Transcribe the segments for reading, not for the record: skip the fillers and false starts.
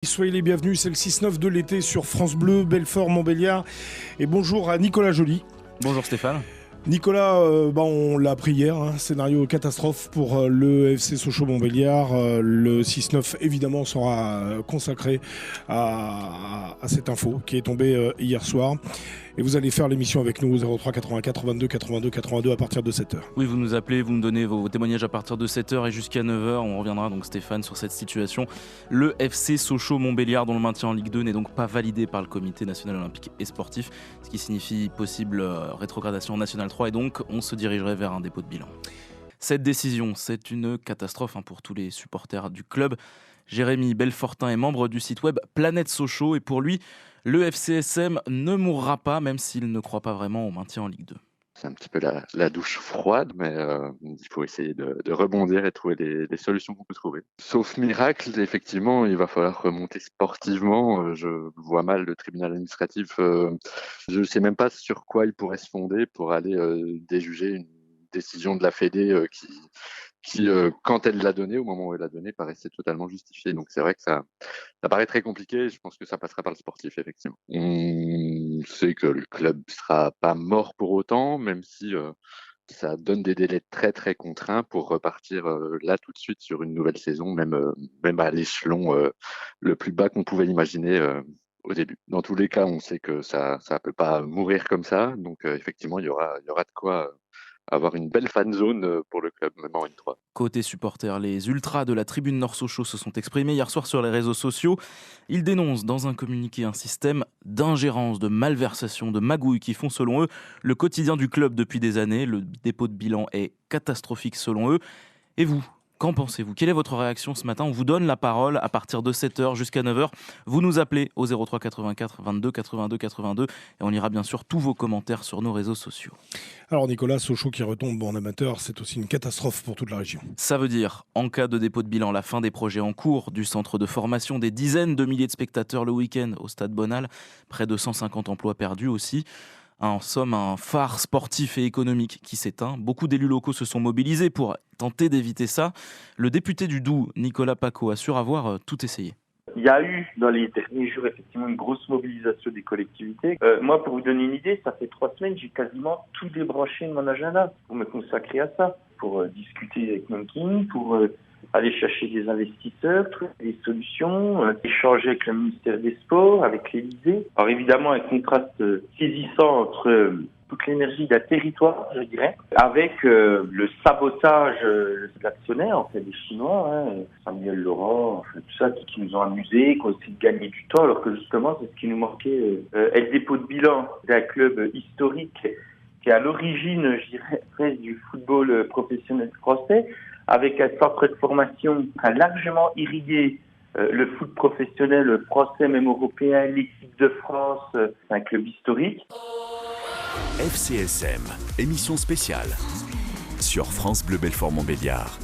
Soyez les bienvenus, c'est le 6-9 de l'été sur France Bleu, Belfort-Montbéliard. Et bonjour à Nicolas Joly. Bonjour Stéphane. Nicolas, on l'a appris hier, scénario catastrophe pour le FC Sochaux-Montbéliard. Le 6-9 évidemment sera consacré à cette info qui est tombée hier soir. Et vous allez faire l'émission avec nous au 03 84 22 82 82 à partir de 7h. Oui, vous nous appelez, vous nous donnez vos témoignages à partir de 7h et jusqu'à 9h. On reviendra donc Stéphane sur cette situation. Le FC Sochaux-Montbéliard, dont le maintien en Ligue 2 n'est donc pas validé par le Comité national olympique et sportif, ce qui signifie possible rétrogradation en National 3 et donc on se dirigerait vers un dépôt de bilan. Cette décision, c'est une catastrophe pour tous les supporters du club. Jérémy Belfortin est membre du site web Planète Sochaux et pour lui, le FCSM ne mourra pas, même s'il ne croit pas vraiment au maintien en Ligue 2. C'est un petit peu la douche froide, mais il faut essayer de rebondir et trouver des solutions qu'on peut trouver. Sauf miracle, effectivement, il va falloir remonter sportivement. Je vois mal le tribunal administratif. Je ne sais même pas sur quoi il pourrait se fonder pour aller déjuger une décision de la Fédé qui quand elle l'a donné, au moment où elle l'a donné, paraissait totalement justifiée. Donc c'est vrai que ça paraît très compliqué. Je pense que ça passera par le sportif, effectivement. On sait que le club sera pas mort pour autant, même si ça donne des délais très très contraints pour repartir là tout de suite sur une nouvelle saison, même à l'échelon le plus bas qu'on pouvait imaginer au début. Dans tous les cas, on sait que ça peut pas mourir comme ça. Donc effectivement, il y aura de quoi avoir une belle fan zone pour le club, même en N3. Côté supporters, les ultras de la tribune Nord Sochaux se sont exprimés hier soir sur les réseaux sociaux. Ils dénoncent dans un communiqué un système d'ingérence, de malversation, de magouille qui font selon eux le quotidien du club depuis des années. Le dépôt de bilan est catastrophique selon eux. Et vous ? Qu'en pensez-vous ? Quelle est votre réaction ce matin ? On vous donne la parole à partir de 7h jusqu'à 9h. Vous nous appelez au 03 84 22 82 82 et on lira bien sûr tous vos commentaires sur nos réseaux sociaux. Alors Nicolas, Sochaux qui retombe en amateur, c'est aussi une catastrophe pour toute la région. Ça veut dire, en cas de dépôt de bilan, la fin des projets en cours, du centre de formation, des dizaines de milliers de spectateurs le week-end au Stade Bonal, près de 150 emplois perdus aussi. En somme, un phare sportif et économique qui s'éteint. Beaucoup d'élus locaux se sont mobilisés pour tenter d'éviter ça. Le député du Doubs, Nicolas Paco, assure avoir tout essayé. Il y a eu dans les derniers jours effectivement une grosse mobilisation des collectivités. Moi, pour vous donner une idée, ça fait 3 semaines, j'ai quasiment tout débranché de mon agenda pour me consacrer à ça, pour discuter avec Nankin, pour aller chercher des investisseurs, trouver des solutions, échanger avec le ministère des Sports, avec l'Élysée. Alors évidemment, un contraste saisissant entre toute l'énergie d'un territoire, je dirais, avec le sabotage de l'actionnaire, en fait, des Chinois, Samuel Laurent, enfin, tout ça, qui nous ont amusés, qui ont essayé de gagner du temps, alors que justement, c'est ce qui nous manquait. Et le dépôt de bilan d'un club historique qui est à l'origine, je dirais, presque du football professionnel français, avec un centre de formation qui a largement irrigué le foot professionnel français, même européen, l'équipe de France, c'est un club historique. FCSM, émission spéciale sur France Bleu Belfort-Montbéliard.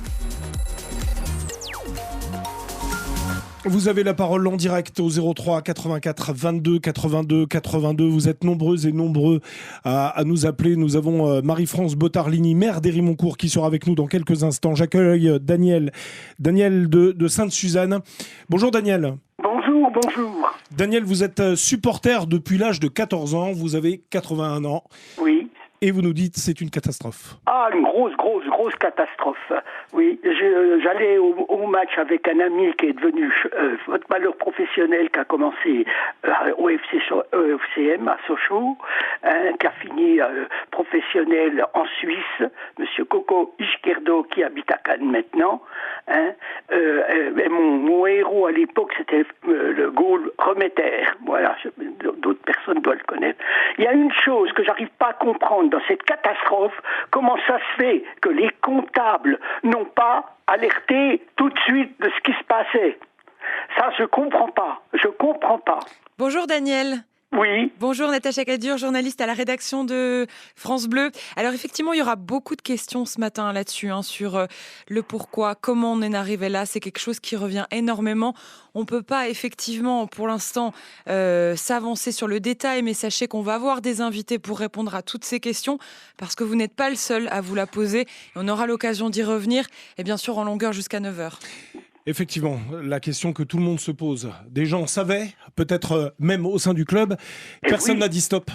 Vous avez la parole en direct au 03 84 22 82 82. Vous êtes nombreuses et nombreux à nous appeler. Nous avons Marie-France Botarlini, maire d'Hérimoncourt, qui sera avec nous dans quelques instants. J'accueille Daniel de Sainte-Suzanne. Bonjour Daniel. Bonjour. Daniel, vous êtes supporter depuis l'âge de 14 ans. Vous avez 81 ans. Oui. Et vous nous dites c'est une catastrophe. Ah, une grosse catastrophe. Oui, j'allais au match avec un ami qui est devenu footballeur professionnel, qui a commencé au FCM à Sochaux, qui a fini professionnel en Suisse, Monsieur Coco Izquierdo, qui habite à Cannes maintenant. Mon héros à l'époque, c'était le goal Remeter. Voilà, d'autres personnes doivent le connaître. Il y a une chose que j'arrive pas à comprendre dans cette catastrophe, comment ça se fait que les comptables n'ont pas alerté tout de suite de ce qui se passait. Ça, je comprends pas. Bonjour Daniel. Oui. Bonjour Natacha Cadur, journaliste à la rédaction de France Bleu. Alors effectivement, il y aura beaucoup de questions ce matin là-dessus, sur le pourquoi, comment on en est arrivé là. C'est quelque chose qui revient énormément. On ne peut pas effectivement, pour l'instant, s'avancer sur le détail, mais sachez qu'on va avoir des invités pour répondre à toutes ces questions, parce que vous n'êtes pas le seul à vous la poser. Et on aura l'occasion d'y revenir, et bien sûr en longueur jusqu'à 9h. Effectivement, la question que tout le monde se pose. Des gens savaient, peut-être même au sein du club, personne n'a dit stop.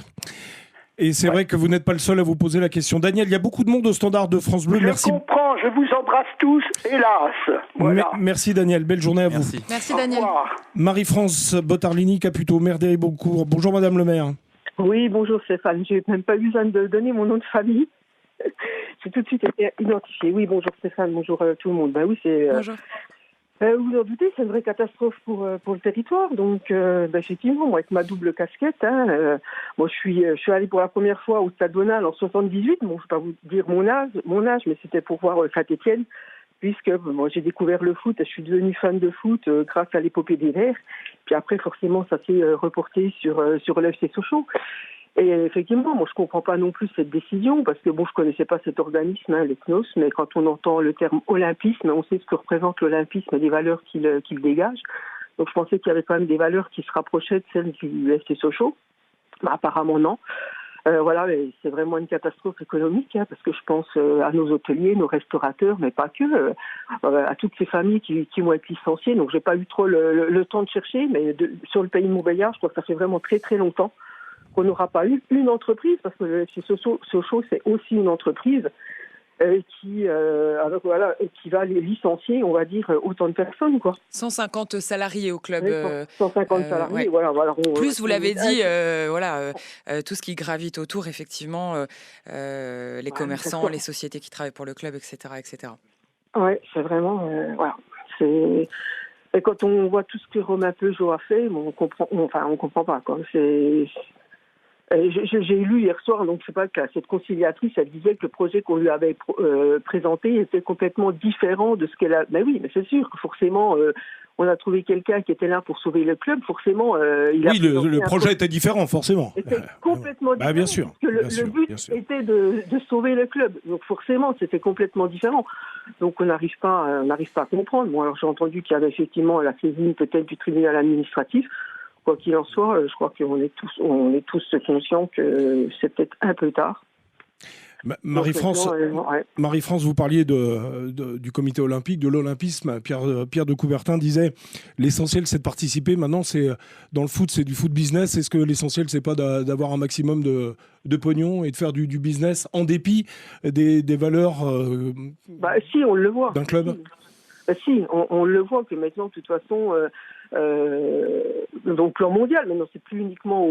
Et c'est vrai que vous n'êtes pas le seul à vous poser la question. Daniel, il y a beaucoup de monde au standard de France Bleu. Je comprends, je vous embrasse tous, hélas. Voilà. Merci Daniel, belle journée à vous. Merci Daniel. Marie-France Botarlini, Caputo, maire d'Héribeaucourt. Bonjour Madame le maire. Oui, bonjour Stéphane. J'ai même pas besoin de donner mon nom de famille. J'ai tout de suite été identifié. Oui, bonjour Stéphane, bonjour tout le monde. Ben oui, c'est. Bonjour. Vous vous en doutez, c'est une vraie catastrophe pour le territoire. Donc, effectivement, moi, avec ma double casquette, moi, je suis allée pour la première fois au Stade Bonal en 78. Bon, je vais pas vous dire mon âge, mais c'était pour voir Saint-Étienne, puisque moi, j'ai découvert le foot. Je suis devenue fan de foot grâce à l'épopée des Verts. Puis après, forcément, ça s'est reporté sur le FC Sochaux. Et effectivement, moi je comprends pas non plus cette décision parce que bon, je connaissais pas cet organisme, les CNOS, mais quand on entend le terme olympisme, on sait ce que représente l'olympisme et les valeurs qu'il dégage. Donc je pensais qu'il y avait quand même des valeurs qui se rapprochaient de celles du FC Sochaux. Bah, apparemment non. Voilà, c'est vraiment une catastrophe économique parce que je pense à nos hôteliers, nos restaurateurs, mais pas que, à toutes ces familles qui vont être licenciées. Donc j'ai pas eu trop le temps de chercher, mais sur le pays de Montbéliard, je crois que ça fait vraiment très très longtemps qu'on n'aura pas eu une entreprise, parce que le FC Sochaux, c'est aussi une entreprise qui va les licencier, on va dire, autant de personnes, quoi. 150 salariés au club. Oui, 150 salariés, ouais. voilà. Plus, vous l'avez dit, tout ce qui gravite autour, effectivement, les commerçants, les sociétés qui travaillent pour le club, etc. etc. Oui, c'est vraiment... voilà, c'est... Et quand on voit tout ce que Romain Peugeot a fait, on comprend pas, quoi. J'ai lu hier soir, donc je sais pas, que cette conciliatrice, elle disait que le projet qu'on lui avait présenté était complètement différent de ce qu'elle a. Ben oui, mais c'est sûr que forcément, on a trouvé quelqu'un qui était là pour sauver le club. Forcément, le projet était différent, forcément. C'était complètement différent. Bien sûr. Parce que le but était de sauver le club. Donc forcément, c'était complètement différent. Donc on n'arrive pas à comprendre. Bon, alors j'ai entendu qu'il y avait effectivement la saisine peut-être du tribunal administratif. Quoi qu'il en soit, je crois qu'on est tous conscients que c'est peut-être un peu tard. Marie-France, vous parliez du comité olympique, de l'olympisme. Pierre de Coubertin disait l'essentiel c'est de participer. Maintenant, c'est dans le foot, c'est du foot business. Est-ce que l'essentiel c'est pas d'avoir un maximum de pognon et de faire du business en dépit des valeurs si, on le voit. D'un club? Si, on le voit que maintenant, de toute façon, donc plan mondial, maintenant c'est plus uniquement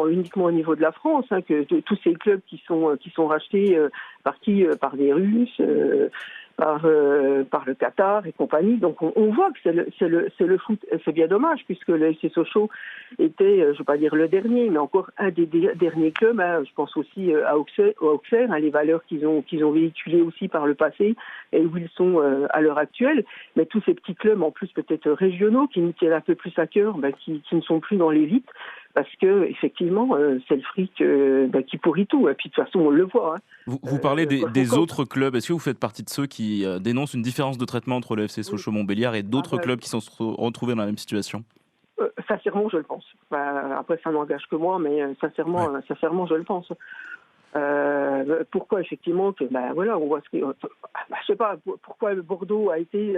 uniquement au niveau de la France, que tous ces clubs qui sont rachetés par des Russes, par le Qatar et compagnie. Donc on voit que c'est le foot. C'est bien dommage puisque le FC Sochaux était, je ne vais pas dire le dernier, mais encore un des derniers clubs. Je pense aussi à Auxerre, les valeurs qu'ils ont véhiculées aussi par le passé et où ils sont à l'heure actuelle. Mais tous ces petits clubs, en plus peut-être régionaux, qui nous tiennent un peu plus à cœur, qui ne sont plus dans l'élite. Parce que effectivement, c'est le fric qui pourrit tout. Et puis de toute façon, on le voit. Vous parlez des autres clubs. Est-ce que vous faites partie de ceux qui dénoncent une différence de traitement entre le FC Sochaux Montbéliard et d'autres clubs qui sont retrouvés dans la même situation? Sincèrement, je le pense. Après, ça n'engage que moi, mais sincèrement, je le pense. Pourquoi effectivement on voit ce que. Je sais pas pourquoi Bordeaux a été.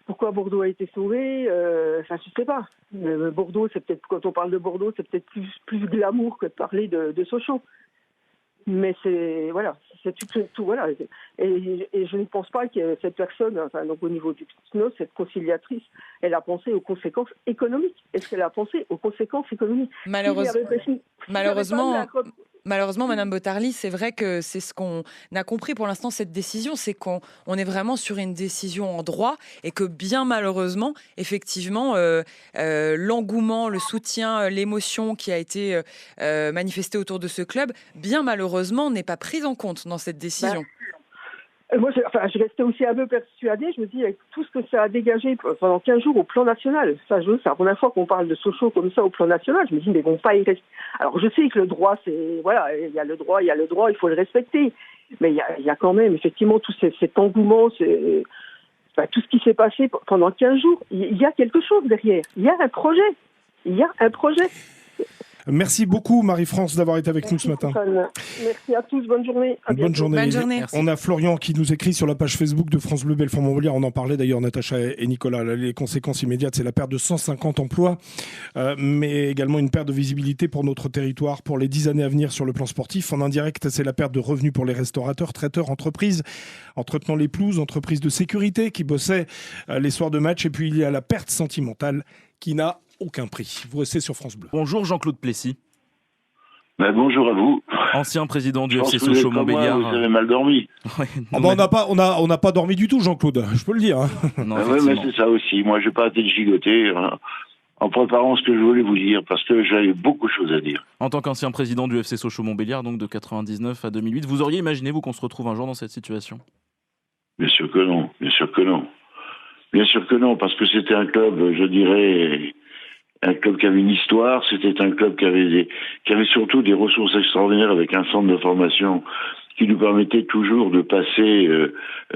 Pourquoi Bordeaux a été sauvé, je sais pas. Bordeaux, c'est peut-être, quand on parle de Bordeaux, c'est peut-être plus glamour que de parler de Sochaux. Mais c'est tout voilà. Et je ne pense pas que cette personne, donc au niveau du SNOS, cette conciliatrice, elle a pensé aux conséquences économiques. Est-ce qu'elle a pensé aux conséquences économiques? Malheureusement, Madame Botarly, c'est vrai que c'est ce qu'on a compris pour l'instant, cette décision, c'est qu'on est vraiment sur une décision en droit et que bien malheureusement, effectivement, l'engouement, le soutien, l'émotion qui a été manifestée autour de ce club, bien malheureusement, n'est pas prise en compte dans cette décision. Moi, je restais aussi un peu persuadée. Je me dis, avec tout ce que ça a dégagé pendant 15 jours au plan national, c'est la première fois qu'on parle de Sochaux comme ça au plan national. Je me dis, mais ils vont pas y rester. Alors, je sais que le droit, il y a le droit, il faut le respecter. Mais il y a quand même, effectivement, tout cet engouement, tout ce qui s'est passé pendant 15 jours. Il y a quelque chose derrière. Il y a un projet. Merci beaucoup Marie-France d'avoir été avec nous ce matin. Merci à tous, bonne journée. Bonne journée. Bonne journée. On a Florian qui nous écrit sur la page Facebook de France Bleu Belfort-Montbéliard. On en parlait d'ailleurs, Natacha et Nicolas. Les conséquences immédiates, c'est la perte de 150 emplois, mais également une perte de visibilité pour notre territoire pour les 10 années à venir sur le plan sportif. En indirect, c'est la perte de revenus pour les restaurateurs, traiteurs, entreprises entretenant les pelouses, entreprises de sécurité qui bossaient les soirs de match. Et puis il y a la perte sentimentale qui n'a aucun prix. Vous restez sur France Bleu. Bonjour Jean-Claude Plessis. Bonjour à vous. Ancien président du Je pense FC que vous êtes Sochaux comme moi, Montbéliard. vous avez mal dormi. Ouais, non, On n'a pas dormi du tout, Jean-Claude, je peux le dire. non, Oui, mais effectivement. c'est ça aussi. Moi, je n'ai pas arrêté de gigoter en préparant ce que je voulais vous dire, parce que j'avais beaucoup de choses à dire. En tant qu'ancien président du FC Sochaux Montbéliard, donc de 99 à 2008, vous auriez imaginé vous qu'on se retrouve un jour dans cette situation? Bien sûr que non, bien sûr que non. Bien sûr que non, parce que c'était un club, je dirais, un club qui avait une histoire, c'était un club qui avait surtout des ressources extraordinaires avec un centre de formation qui nous permettait toujours de passer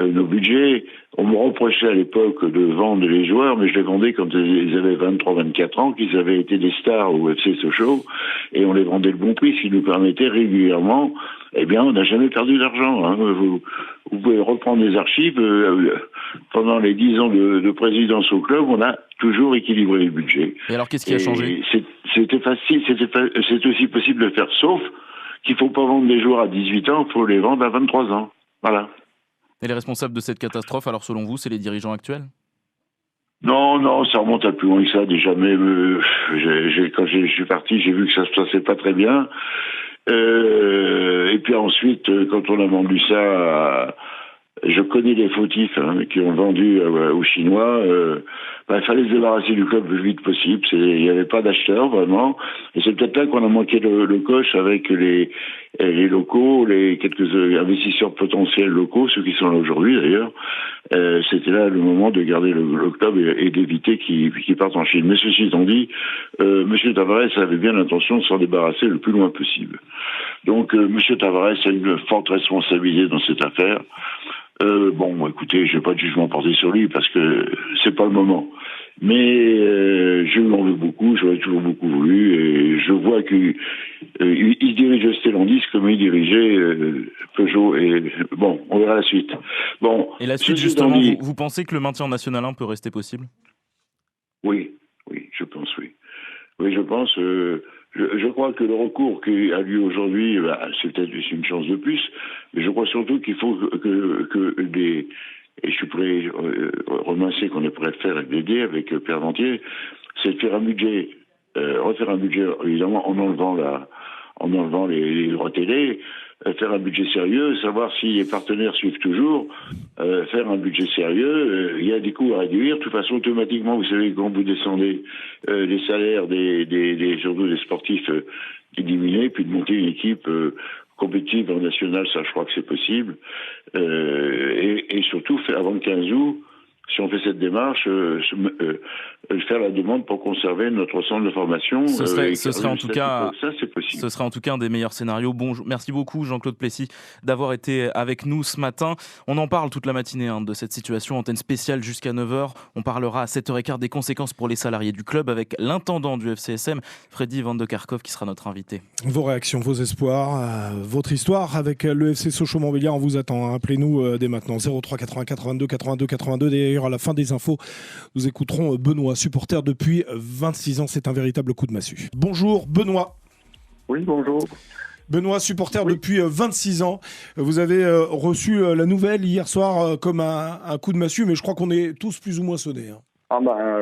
nos budgets. On me reprochait à l'époque de vendre les joueurs, mais je les vendais quand ils avaient 23-24 ans, qu'ils avaient été des stars au FC Sochaux, et on les vendait le bon prix, ce qui nous permettait régulièrement, on n'a jamais perdu d'argent. Hein. Vous pouvez reprendre les archives. Pendant les 10 ans de présidence au club, on a toujours équilibré les budgets. Et alors, qu'est-ce qui a changé? C'était facile, c'est aussi possible de faire, sauf qu'il ne faut pas vendre des joueurs à 18 ans, il faut les vendre à 23 ans. Voilà. Et les responsables de cette catastrophe, alors selon vous, c'est les dirigeants actuels? Non, ça remonte à plus loin que ça. Déjà, mais quand je suis parti, j'ai vu que ça se passait pas très bien. Et puis ensuite, quand on a vendu ça, je connais les fautifs qui ont vendu aux Chinois. Il fallait se débarrasser du club le plus vite possible. Il n'y avait pas d'acheteurs, vraiment. Et c'est peut-être là qu'on a manqué le coche avec les locaux, les quelques investisseurs potentiels locaux, ceux qui sont là aujourd'hui d'ailleurs. C'était là le moment de garder le club et d'éviter qu'ils partent en Chine. Mais ceci étant dit, M. Tavares avait bien l'intention de s'en débarrasser le plus loin possible. Donc M. Tavares a une forte responsabilité dans cette affaire. Écoutez, je n'ai pas de jugement porté sur lui parce que c'est pas le moment. Mais je lui en veux beaucoup, j'aurais toujours beaucoup voulu, et je vois qu'il dirige Stellantis comme il dirigeait Peugeot, et on verra la suite. Et la suite, justement, vous pensez que le maintien en National 1 peut rester possible? Oui, je pense, oui. Oui, je pense. Je crois que le recours qui a lieu aujourd'hui, c'est peut-être une chance de plus, mais je crois surtout qu'il faut et je suis prêt à remercier qu'on est prêt à le faire et d'aider avec Pierre Ventier, c'est de faire un budget, refaire un budget, évidemment, en enlevant les droits télé, faire un budget sérieux, savoir si les partenaires suivent toujours, faire un budget sérieux, il y a des coûts à réduire. De toute façon, automatiquement, vous savez, quand vous descendez les salaires surtout des sportifs, diminuent, puis de monter une équipe compétitive en national, ça je crois que c'est possible. Et surtout, avant le 15 août, si on fait cette démarche, faire la demande pour conserver notre centre de formation. Ce serait en tout cas, ça, c'est possible. Ce serait en tout cas un des meilleurs scénarios. Merci beaucoup Jean-Claude Plessis d'avoir été avec nous ce matin. On en parle toute la matinée de cette situation, antenne spéciale jusqu'à 9h. On parlera à 7h15 des conséquences pour les salariés du club avec l'intendant du FCSM, Freddy Van de Kerkhoff, qui sera notre invité. Vos réactions, vos espoirs, votre histoire avec le FC Sochaux Montbéliard, on vous attend. Appelez-nous dès maintenant, 03 84 22 82 82. D'ailleurs, à la fin des infos, nous écouterons Benoît, supporter depuis 26 ans. C'est un véritable coup de massue. Bonjour Benoît. Oui, bonjour. Benoît, supporter depuis 26 ans. Vous avez reçu la nouvelle hier soir comme un coup de massue, mais je crois qu'on est tous plus ou moins sonnés.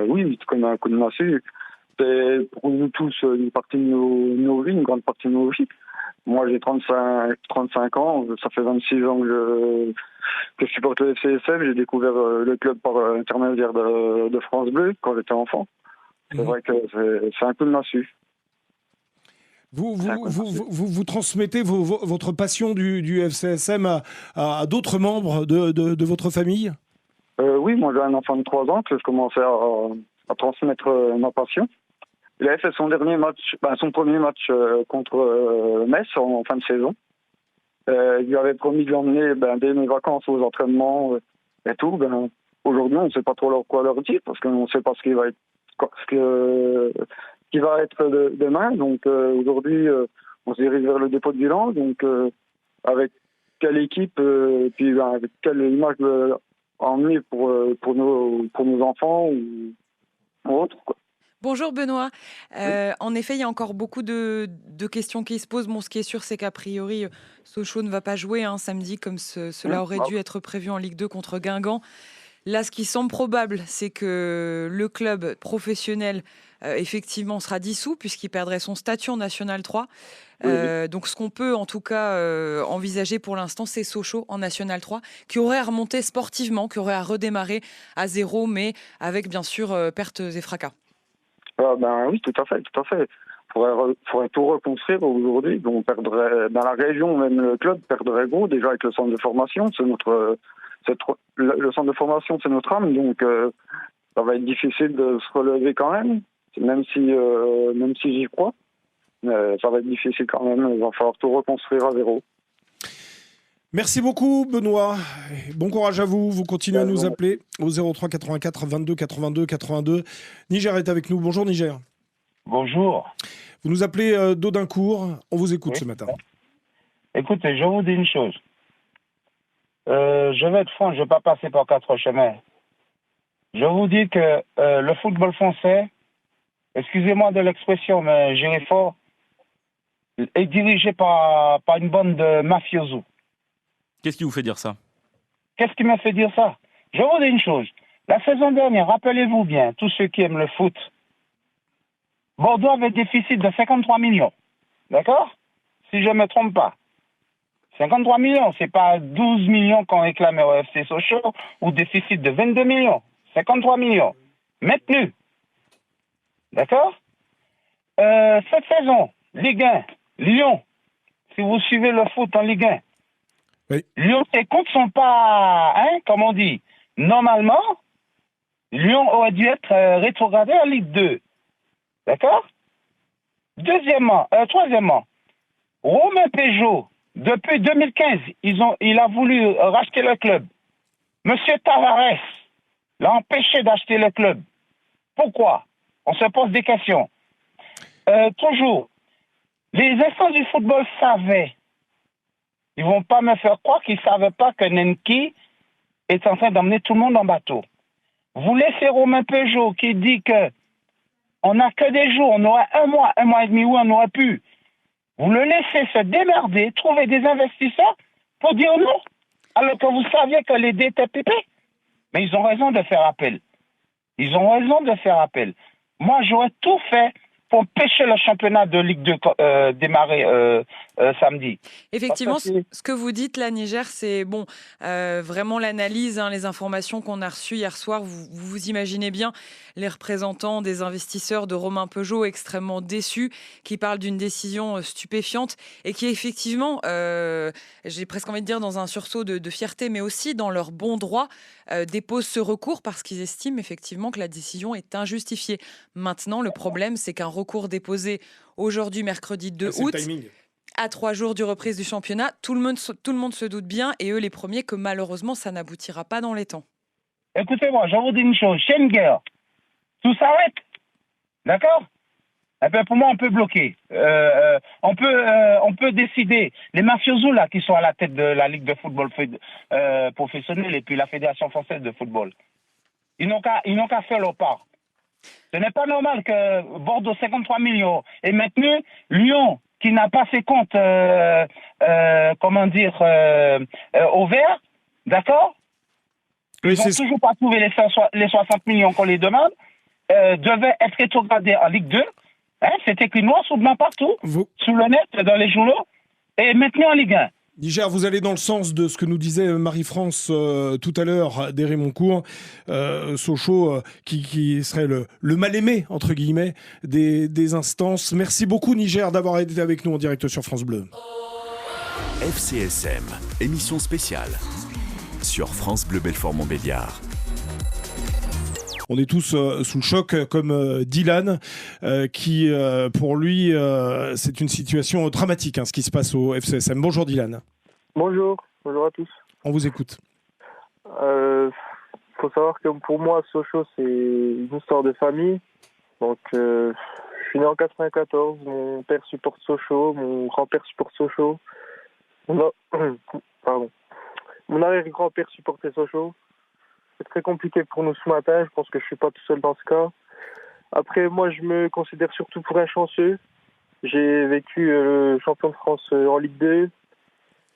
Oui, comme un coup de massue. C'est pour nous tous une partie de nos vies, une grande partie de nos vies. Moi, j'ai 35 ans, ça fait 26 ans que je supporte le FCSM. J'ai découvert le club par l'intermédiaire de France Bleu quand j'étais enfant. C'est vrai que c'est un coup de massue. Vous transmettez votre passion du FCSM à d'autres membres de votre famille? Oui, moi j'ai un enfant de 3 ans que je commençais à transmettre ma passion. Il avait fait son premier match contre Metz en fin de saison. Il lui avait promis de l'emmener dès mes vacances aux entraînements et tout. Aujourd'hui, on ne sait pas trop quoi leur dire parce qu'on ne sait pas ce qui va être demain. Donc aujourd'hui, on se dirige vers le dépôt de bilan. Donc avec quelle équipe, puis avec quelle image emmener pour nos enfants ou autres, quoi. Bonjour Benoît. En effet, il y a encore beaucoup de questions qui se posent. Bon, ce qui est sûr, c'est qu'a priori, Sochaux ne va pas jouer samedi comme cela aurait dû être prévu en Ligue 2 contre Guingamp. Là, ce qui semble probable, c'est que le club professionnel, effectivement, sera dissous puisqu'il perdrait son statut en National 3. Donc, ce qu'on peut en tout cas envisager pour l'instant, c'est Sochaux en National 3, qui aurait à remonter sportivement, qui aurait à redémarrer à zéro, mais avec bien sûr pertes et fracas. Oui, tout à fait. Faudrait tout reconstruire aujourd'hui. On perdrait dans la région, même le club perdrait gros déjà avec le centre de formation. Le centre de formation, c'est notre âme, donc ça va être difficile de se relever quand même, même si j'y crois. Ça va être difficile quand même. Il va falloir tout reconstruire à zéro. Merci beaucoup Benoît, bon courage à vous, vous continuez à nous appeler au 03 84 22 82 82. Niger est avec nous, bonjour Niger. Bonjour. Vous nous appelez d'Audincourt, on vous écoute ce matin. Écoutez, je vous dis une chose. Je vais être franc, je ne vais pas passer par quatre chemins. Je vous dis que le football français, excusez-moi de l'expression, mais j'irai fort, est dirigé par une bande de mafiosos. Qu'est-ce qui vous fait dire ça? Qu'est-ce qui m'a fait dire ça? Je vous dis une chose. La saison dernière, rappelez-vous bien, tous ceux qui aiment le foot, Bordeaux avait un déficit de 53 millions. D'accord? Si je ne me trompe pas. 53 millions, c'est pas 12 millions qu'on réclamait au FC Sochaux ou déficit de 22 millions. 53 millions. Maintenu. D'accord? Cette saison, Ligue 1, Lyon, si vous suivez le foot en Ligue 1, oui. Lyon, ses comptes sont pas, comme on dit, normalement, Lyon aurait dû être rétrogradé en Ligue 2. D'accord? Troisièmement, Romain Peugeot, depuis 2015, il a voulu racheter le club. Monsieur Tavares l'a empêché d'acheter le club. Pourquoi? On se pose des questions. Toujours, les instances du football savaient. Ils vont pas me faire croire qu'ils ne savaient pas que Nenki est en train d'emmener tout le monde en bateau. Vous laissez Romain Peugeot qui dit que on n'a que des jours, on aurait un mois et demi où on aurait pu. Vous le laissez se démerder, trouver des investisseurs pour dire non, alors que vous saviez que les dés étaient pépés. Mais ils ont raison de faire appel. Moi, j'aurais tout fait pour empêcher le championnat de Ligue 2 démarrer samedi. Effectivement, ce que vous dites là, Niger, c'est vraiment l'analyse, les informations qu'on a reçues hier soir. Vous imaginez bien les représentants des investisseurs de Romain Peugeot extrêmement déçus, qui parlent d'une décision stupéfiante et qui effectivement, j'ai presque envie de dire dans un sursaut de fierté, mais aussi dans leur bon droit, déposent ce recours parce qu'ils estiment effectivement que la décision est injustifiée. Maintenant, le problème, c'est qu'un recours déposé aujourd'hui, mercredi 2 août, à 3 jours du reprise du championnat, tout le monde se doute bien, et eux les premiers, que malheureusement, ça n'aboutira pas dans les temps. Écoutez-moi, je vous dis une chose, Schengen, tout s'arrête, d'accord? Pour moi, on peut bloquer. On peut décider. Les mafiosos là qui sont à la tête de la Ligue de football professionnelle et puis la Fédération française de football, ils n'ont qu'à faire leur part. Ce n'est pas normal que Bordeaux 53 millions est maintenu, Lyon qui n'a pas ses comptes au vert, d'accord? Ils n'ont toujours pas trouvé les 60 millions qu'on les demande, devaient être rétrogradés en Ligue 2. C'était écrit noir sous blanc partout, sous le net, dans les journaux, et maintenant en Ligue 1. Niger, vous allez dans le sens de ce que nous disait Marie-France tout à l'heure des Raymond-Court, Sochaux qui serait le mal-aimé, entre guillemets, des instances. Merci beaucoup Niger d'avoir été avec nous en direct sur France Bleu. FCSM, émission spéciale sur France Bleu Belfort-Montbéliard. On est tous sous le choc, comme Dylan, qui, pour lui, c'est une situation dramatique, ce qui se passe au FCSM. Bonjour Dylan. Bonjour à tous. On vous écoute. Faut savoir que pour moi, Sochaux, c'est une histoire de famille. Donc, je suis né en 94, mon père supporte Sochaux, mon grand-père supporte Sochaux. Pardon. Mon arrière-grand-père supportait Sochaux. C'est très compliqué pour nous ce matin, je pense que je suis pas tout seul dans ce cas. Après, moi, je me considère surtout pour un chanceux. J'ai vécu le champion de France en Ligue 2.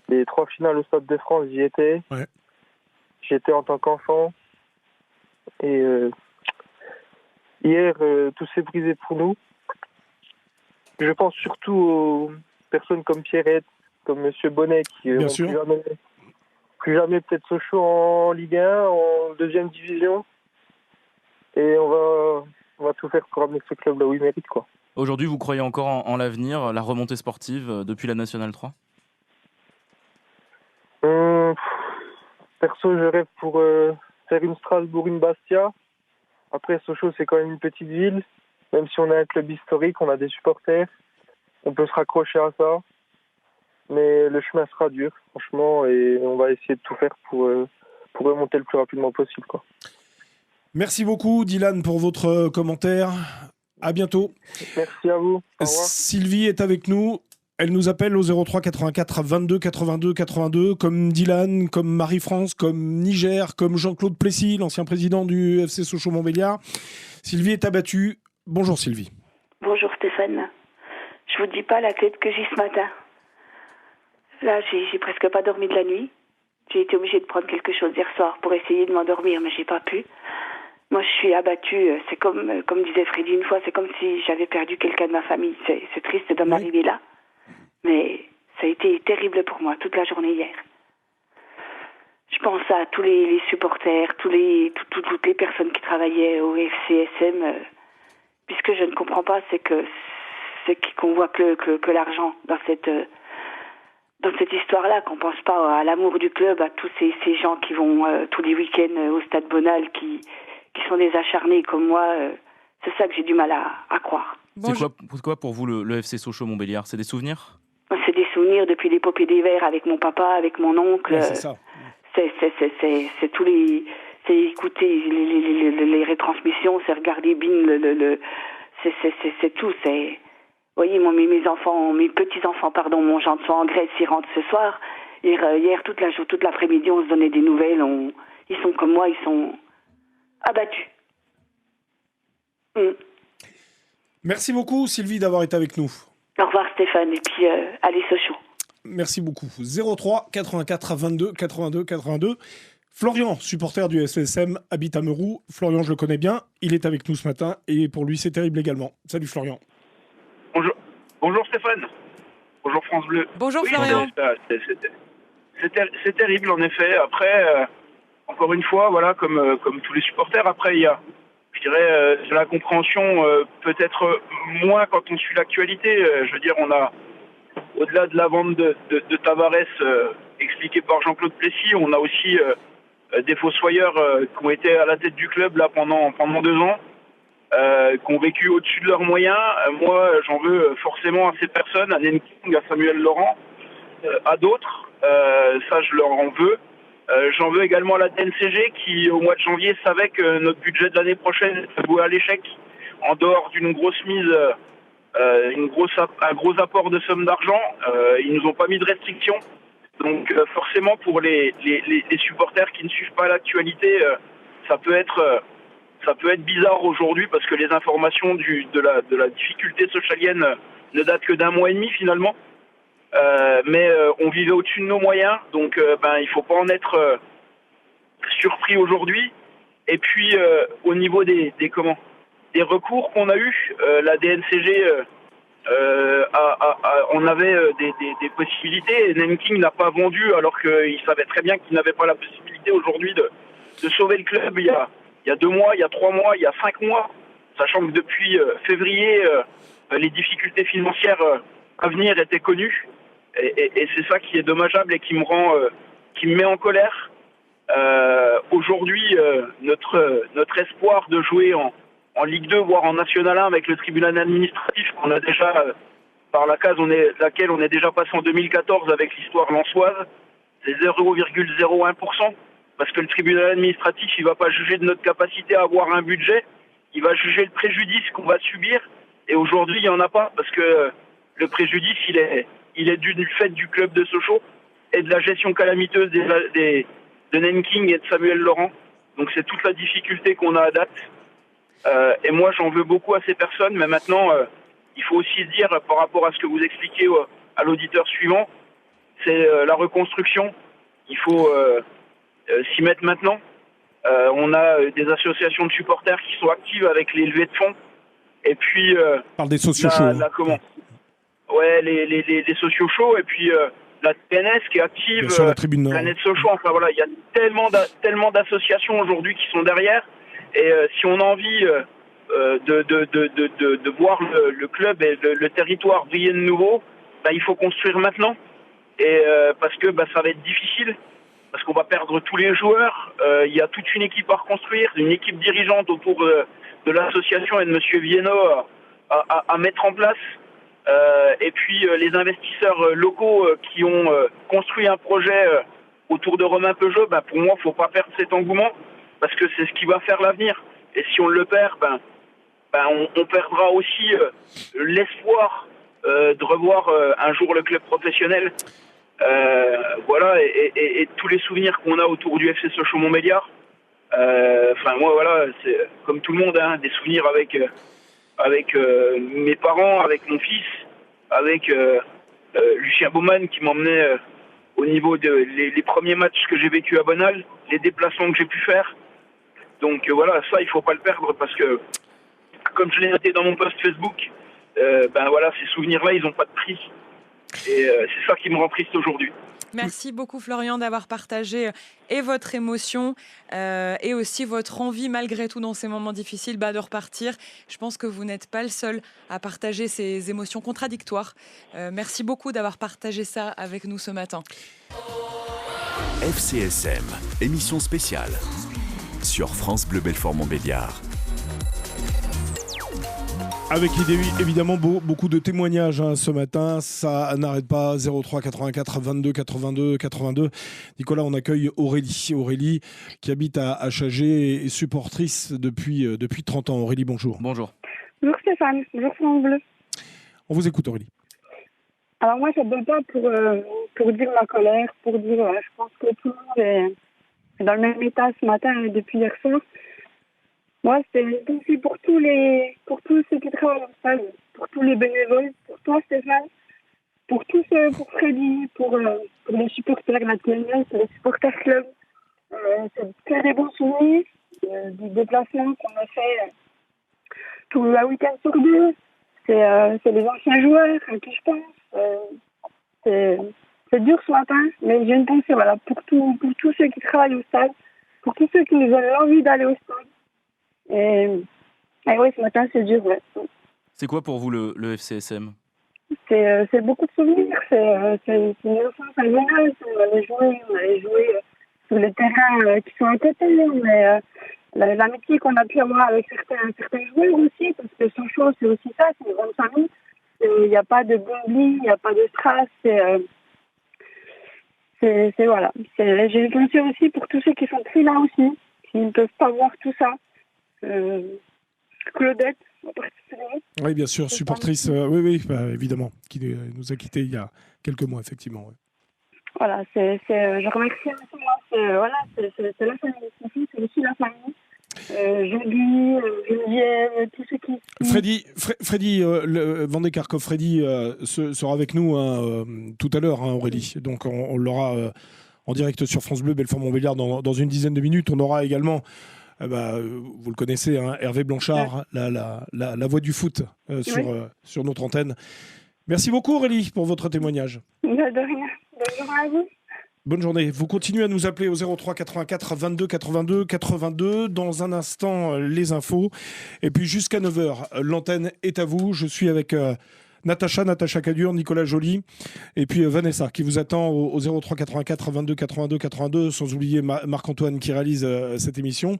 Les 3 finales au Stade de France, j'y étais. Ouais. J'y étais en tant qu'enfant. Et hier, tout s'est brisé pour nous. Je pense surtout aux personnes comme Pierrette, comme Monsieur Bonnet, qui Bien n'ont sûr. plus jamais peut-être Sochaux en Ligue 1, en 2e division. Et on va tout faire pour amener ce club là où il mérite, quoi. Aujourd'hui, vous croyez encore en l'avenir, la remontée sportive depuis la Nationale 3 ? Perso, je rêve pour faire une Strasbourg, une Bastia. Après, Sochaux, c'est quand même une petite ville. Même si on a un club historique, on a des supporters. On peut se raccrocher à ça. Mais le chemin sera dur, franchement. Et on va essayer de tout faire pour remonter le plus rapidement possible, quoi. Merci beaucoup, Dylan, pour votre commentaire. À bientôt. Merci à vous. Au revoir. Sylvie est avec nous. Elle nous appelle au 03 84 22 82 82, comme Dylan, comme Marie-France, comme Niger, comme Jean-Claude Plessis, l'ancien président du FC Sochaux-Montbéliard. Sylvie est abattue. Bonjour Sylvie. Bonjour Stéphane. Je vous dis pas la tête que j'ai ce matin. Là, j'ai presque pas dormi de la nuit. J'ai été obligée de prendre quelque chose hier soir pour essayer de m'endormir, mais j'ai pas pu. Moi, je suis abattue. C'est comme disait Freddy une fois, c'est comme si j'avais perdu quelqu'un de ma famille. C'est triste d'en arriver là. Mais ça a été terrible pour moi toute la journée hier. Je pense à tous les supporters, toutes les personnes qui travaillaient au FCSM. Puis ce que je ne comprends pas, c'est qu'on voit que l'argent dans cette histoire-là, qu'on pense pas à l'amour du club, à tous ces gens qui vont tous les week-ends au Stade Bonal, qui sont des acharnés comme moi. C'est ça que j'ai du mal à croire. C'est quoi pour vous le FC Sochaux-Montbéliard ? C'est des souvenirs ? C'est des souvenirs depuis l'épopée des Verts avec mon papa, avec mon oncle. Ouais, c'est ça. C'est tous les... C'est écouter les retransmissions, c'est regarder BIN, c'est tout. Vous voyez, moi, mes petits-enfants, mon gendre sont en Grèce, ils rentrent ce soir. Hier, toute l'après-midi, on se donnait des nouvelles. Ils sont comme moi, ils sont abattus. Merci beaucoup Sylvie d'avoir été avec nous. Au revoir Stéphane, et puis allez Sochaux. Merci beaucoup. 03 84 22 82 82. Florian, supporter du SSM, habite à Meroux. Florian, je le connais bien. Il est avec nous ce matin et pour lui, c'est terrible également. Salut Florian. Bonjour Stéphane. Bonjour France Bleu. Bonjour Florian. C'est terrible en effet. Après, encore une fois, voilà, comme tous les supporters, après il y a, je dirais, de la compréhension peut-être moins quand on suit l'actualité. Je veux dire, on a, au-delà de la vente de Tavares expliquée par Jean-Claude Plessis, on a aussi des fossoyeurs qui ont été à la tête du club là pendant 2 ans, qui ont vécu au-dessus de leurs moyens. Moi, j'en veux forcément à ces personnes, à Nenking, à Samuel Laurent, à d'autres. Ça, je leur en veux. J'en veux également à la DNCG qui, au mois de janvier, savait que notre budget de l'année prochaine était voué à l'échec, en dehors d'une grosse mise, un gros apport de somme d'argent. Ils nous ont pas mis de restrictions. Donc forcément, pour les supporters qui ne suivent pas l'actualité, ça peut être bizarre aujourd'hui parce que les informations de la difficulté socialienne ne datent que d'1 mois et demi finalement. Mais on vivait au-dessus de nos moyens, donc il faut pas en être surpris aujourd'hui. Et puis au niveau des recours qu'on a eu, la DNCG on avait des possibilités. Et Nenking n'a pas vendu alors qu'il savait très bien qu'il n'avait pas la possibilité aujourd'hui de sauver le club il y a 2 mois, il y a 3 mois, il y a 5 mois, sachant que depuis février, les difficultés financières à venir étaient connues. Et c'est ça qui est dommageable et qui me met en colère. Aujourd'hui, notre espoir de jouer en Ligue 2, voire en National 1 avec le tribunal administratif qu'on a déjà, par laquelle on est déjà passé en 2014 avec l'histoire lensoise, c'est 0,01%. Parce que le tribunal administratif, il va pas juger de notre capacité à avoir un budget, il va juger le préjudice qu'on va subir Et aujourd'hui, il n'y en a pas parce que le préjudice, il est du fait du club de Sochaux et de la gestion calamiteuse de Nenking et de Samuel Laurent. Donc c'est toute la difficulté qu'on a à date. Et moi, j'en veux beaucoup à ces personnes, mais maintenant, il faut aussi se dire, par rapport à ce que vous expliquez à l'auditeur suivant, c'est la reconstruction. Il faut s'y mettre maintenant. On a des associations de supporters qui sont actives avec les levées de fonds. Et puis, parle des sociaux chauds. Ouais, les sociaux chauds. Et puis, la TNS qui est active, sur la Tribune Nord. Planète Sochaux. Enfin voilà, il y a tellement d'associations aujourd'hui qui sont derrière. Et si on a envie de voir le club et le territoire briller de nouveau, il faut construire maintenant. Et parce que ça va être difficile. Parce qu'on va perdre tous les joueurs. Il y a toute une équipe à reconstruire, une équipe dirigeante autour de l'association et de M. Viennot à mettre en place. Et puis les investisseurs locaux qui ont construit un projet autour de Romain Peugeot, pour moi, il ne faut pas perdre cet engouement parce que c'est ce qui va faire l'avenir. Et si on le perd, on perdra aussi l'espoir de revoir un jour le club professionnel. Voilà, et tous les souvenirs qu'on a autour du FC Sochaux-Montbéliard. Moi, voilà, c'est comme tout le monde, des souvenirs avec mes parents, avec mon fils, avec Lucien Baumann qui m'emmenait au niveau les premiers matchs que j'ai vécu à Bonal, les déplacements que j'ai pu faire. Donc voilà, ça, il faut pas le perdre parce que, comme je l'ai noté dans mon post Facebook, voilà, ces souvenirs-là, ils n'ont pas de prix. Et c'est ça qui me rend triste aujourd'hui. Merci beaucoup Florian d'avoir partagé et votre émotion et aussi votre envie malgré tout dans ces moments difficiles de repartir. Je pense que vous n'êtes pas le seul à partager ces émotions contradictoires. Merci beaucoup d'avoir partagé ça avec nous ce matin. FCSM, émission spéciale sur France Bleu Belfort Montbéliard. Avec évidemment beaucoup de témoignages ce matin, ça n'arrête pas. 03 84 22 82 82. Nicolas, on accueille Aurélie qui habite à Chagé et supportrice depuis 30 ans. Aurélie, bonjour. Bonjour. Bonjour Stéphane, bonjour France Bleu. On vous écoute Aurélie. Alors moi, je ne donne pas pour dire ma colère, pour dire, je pense que tout le monde est dans le même état ce matin depuis hier soir. Moi, c'est aussi pour tous ceux qui travaillent en salle, pour tous les bénévoles, pour toi Stéphane, pour Freddy, pour les supporters de la TNS, les supporters club. C'est que des bons souvenirs du déplacement qu'on a fait tout un week-end sur deux. C'est les anciens joueurs à qui je pense. C'est dur ce matin, mais j'ai une pensée pour tous ceux qui travaillent au stade, pour tous ceux qui nous donnent l'envie d'aller au stade. Et oui, ce matin, c'est dur. Ouais. C'est quoi pour vous le FCSM ? C'est beaucoup de souvenirs. C'est une enfance à Bonal. On allait jouer sur les terrains qui sont à côté. Mais l'amitié qu'on a pu avoir avec certains joueurs aussi, parce que Sochaux, c'est aussi ça, c'est une grande famille. Il n'y a pas de bonding, il n'y a pas de strass. Voilà. J'ai une pensée aussi pour tous ceux qui sont pris là aussi, qui ne peuvent pas voir tout ça. Claudette, en particulier. Oui, bien sûr, supportrice, oui, évidemment, qui nous a quittés il y a quelques mois, effectivement. Ouais. Voilà, je remercie aussi, moi, c'est la famille, c'est aussi la famille. Jean-Guy, Geneviève, tous ceux qui... Freddy Van de Kerkhoff, Freddy sera avec nous tout à l'heure, Aurélie. Donc on l'aura en direct sur France Bleu, Belfort Montbéliard dans une dizaine de minutes. On aura également... vous le connaissez, Hervé Blanchard, la voix du foot sur notre antenne. Merci beaucoup Aurélie pour votre témoignage. De rien. Bonne journée à vous. Bonne journée. Vous continuez à nous appeler au 03 84 22 82 82. Dans un instant, les infos. Et puis jusqu'à 9h, l'antenne est à vous. Je suis avec... Natacha Cadur, Nicolas Joly et puis Vanessa qui vous attend au 03 84 22 82 82, sans oublier Marc-Antoine qui réalise cette émission,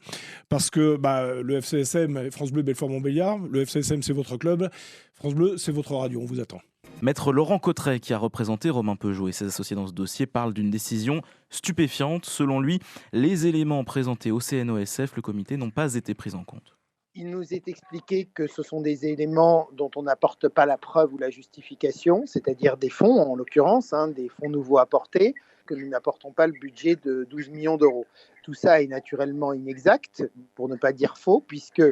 parce que le FCSM et France Bleu Belfort Montbéliard, le FCSM c'est votre club, France Bleu c'est votre radio, on vous attend. Maître Laurent Cotteret, qui a représenté Romain Peugeot et ses associés dans ce dossier, parle d'une décision stupéfiante. Selon lui, les éléments présentés au CNOSF, le comité, n'ont pas été pris en compte. il nous est expliqué que ce sont des éléments dont on n'apporte pas la preuve ou la justification, c'est-à-dire des fonds, en l'occurrence, des fonds nouveaux apportés, que nous n'apportons pas le budget de 12 millions d'euros. Tout ça est naturellement inexact, pour ne pas dire faux, puisque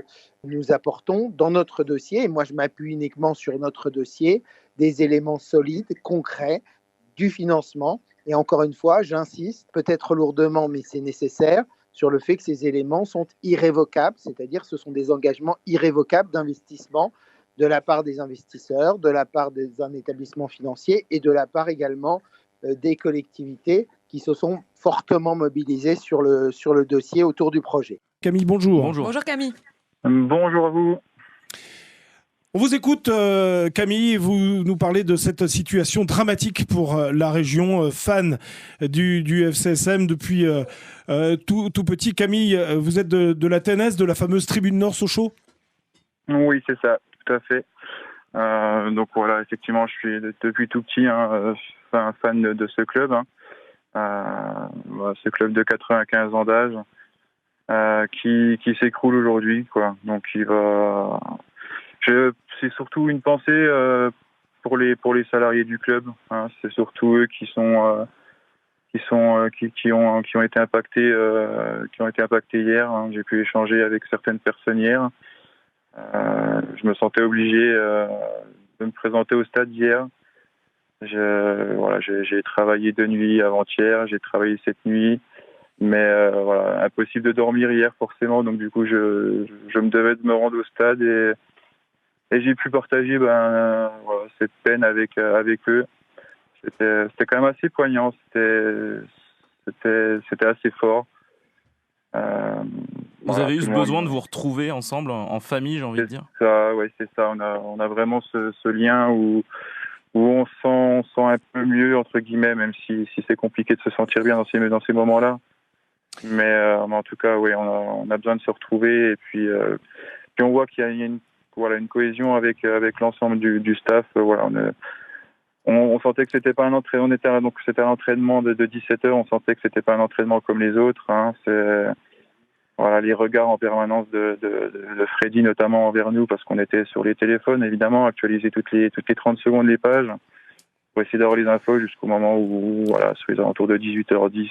nous apportons dans notre dossier, et moi je m'appuie uniquement sur notre dossier, des éléments solides, concrets, du financement. Et encore une fois, j'insiste, peut-être lourdement, mais c'est nécessaire, sur le fait que ces éléments sont irrévocables, c'est-à-dire ce sont des engagements irrévocables d'investissement de la part des investisseurs, de la part d'un établissement financier et de la part également des collectivités qui se sont fortement mobilisées sur le dossier autour du projet. Camille, bonjour. Bonjour Camille. Bonjour à vous. On vous écoute, Camille, vous nous parlez de cette situation dramatique pour la région, fan du FCSM depuis tout petit. Camille, vous êtes de la TNS, de la fameuse tribune Nord Sochaux ? Oui, c'est ça, tout à fait. Donc voilà, effectivement, je suis depuis tout petit un fan de ce club. Ce club de 95 ans d'âge qui s'écroule aujourd'hui, quoi. Donc c'est surtout une pensée pour les salariés du club. C'est surtout eux qui ont été impactés hier. J'ai pu échanger avec certaines personnes hier. Je me sentais obligé de me présenter au stade hier. J'ai travaillé de nuit avant-hier, j'ai travaillé cette nuit, mais impossible de dormir hier forcément. Donc du coup, je me devais de me rendre au stade et j'ai pu partager cette peine avec eux. C'était quand même assez poignant, c'était assez fort. Vous avez eu besoin de vous retrouver ensemble en famille, j'ai envie de dire. C'est ça. On a vraiment ce lien où on sent un peu mieux, entre guillemets, même si c'est compliqué de se sentir bien dans ces moments-là. Mais en tout cas, oui, on a besoin de se retrouver. Et puis on voit qu'il y a une cohésion avec l'ensemble du staff. On sentait que c'était pas un entraînement. C'était un entraînement de 17 heures. On sentait que c'était pas un entraînement comme les autres. Les regards en permanence de Freddy, notamment envers nous, parce qu'on était sur les téléphones, évidemment, actualiser toutes les 30 secondes les pages pour essayer d'avoir les infos jusqu'au moment où, sur les alentours de 18h10,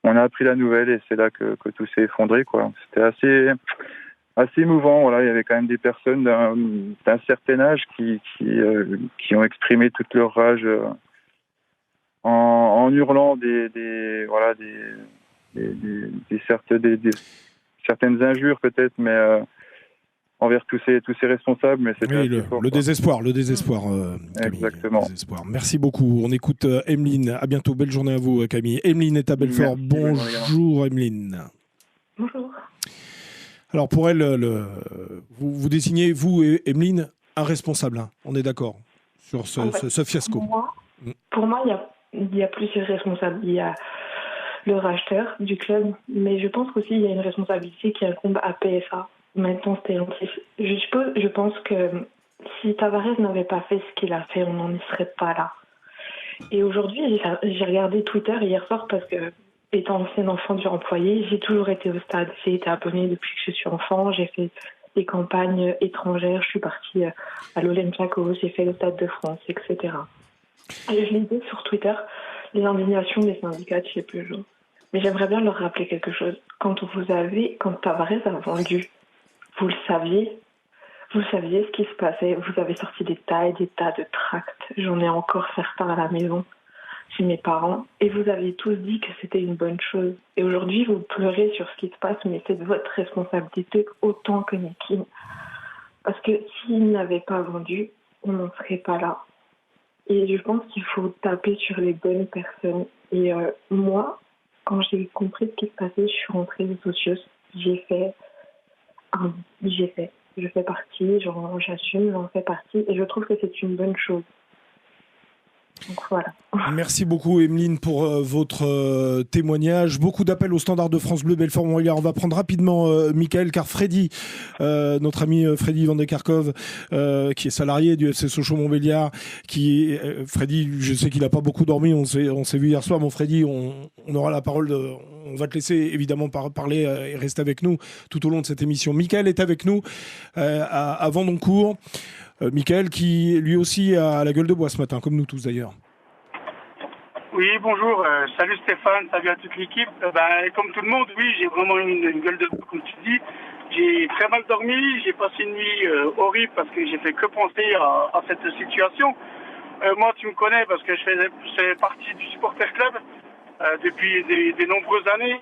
on a appris la nouvelle et c'est là que tout s'est effondré, quoi. C'était assez émouvant. Il y avait quand même des personnes d'un certain âge qui ont exprimé toute leur rage en hurlant certaines injures peut-être, mais envers tous ces responsables. Mais c'était le désespoir. Exactement. Camille, désespoir. Merci beaucoup. On écoute Emeline. À bientôt. Belle journée à vous, Camille. Emeline est à Belfort. Bonjour, Emeline. Bonjour. Alors pour elle, vous désignez, vous, Emeline, un responsable. On est d'accord sur ce fiasco. Pour moi, il y a plusieurs responsables. Il y a le racheteur du club, mais je pense qu'aussi il y a une responsabilité qui incombe à PSA, maintenant Stellantis. Je pense que si Tavares n'avait pas fait ce qu'il a fait, on n'en serait pas là. Et aujourd'hui, j'ai regardé Twitter hier soir parce que, étant ancien enfant du employé, j'ai toujours été au stade. J'ai été abonnée depuis que je suis enfant, j'ai fait des campagnes étrangères, je suis partie à l'Olympiakos, j'ai fait le Stade de France, etc. Et je lisais sur Twitter les indignations des syndicats de chez Peugeot. Mais j'aimerais bien leur rappeler quelque chose. Quand Tavares a vendu, vous saviez ce qui se passait. Vous avez sorti des tas de tracts. J'en ai encore certains à la maison, chez mes parents. Et vous avez tous dit que c'était une bonne chose. Et aujourd'hui, vous pleurez sur ce qui se passe, mais c'est de votre responsabilité autant que Nikin. Parce que s'il n'avait pas vendu, on n'en serait pas là. Et je pense qu'il faut taper sur les bonnes personnes. Et moi, quand j'ai compris ce qui se passait, je suis rentrée de Socios. Je fais partie, j'assume, j'en fais partie. Et je trouve que c'est une bonne chose. Donc voilà. Merci beaucoup Emeline pour votre témoignage. Beaucoup d'appels au standard de France Bleu Belfort-Montbéliard. On va prendre rapidement Michael, car Freddy, notre ami Freddy Van de Kerkhove, qui est salarié du FC Sochaux-Montbéliard, Freddy, je sais qu'il n'a pas beaucoup dormi, on s'est vu hier soir. Mon Freddy, on aura la parole, on va te laisser évidemment parler et rester avec nous tout au long de cette émission. Michael est avec nous à Vendoncourt. Michael qui lui aussi a la gueule de bois ce matin, comme nous tous d'ailleurs. Oui, bonjour. Salut Stéphane, salut à toute l'équipe. Comme tout le monde, oui, j'ai vraiment une gueule de bois, comme tu dis. J'ai très mal dormi, j'ai passé une nuit horrible parce que j'ai fait que penser à cette situation. Moi, tu me connais parce que je fais partie du supporter club depuis des nombreuses années.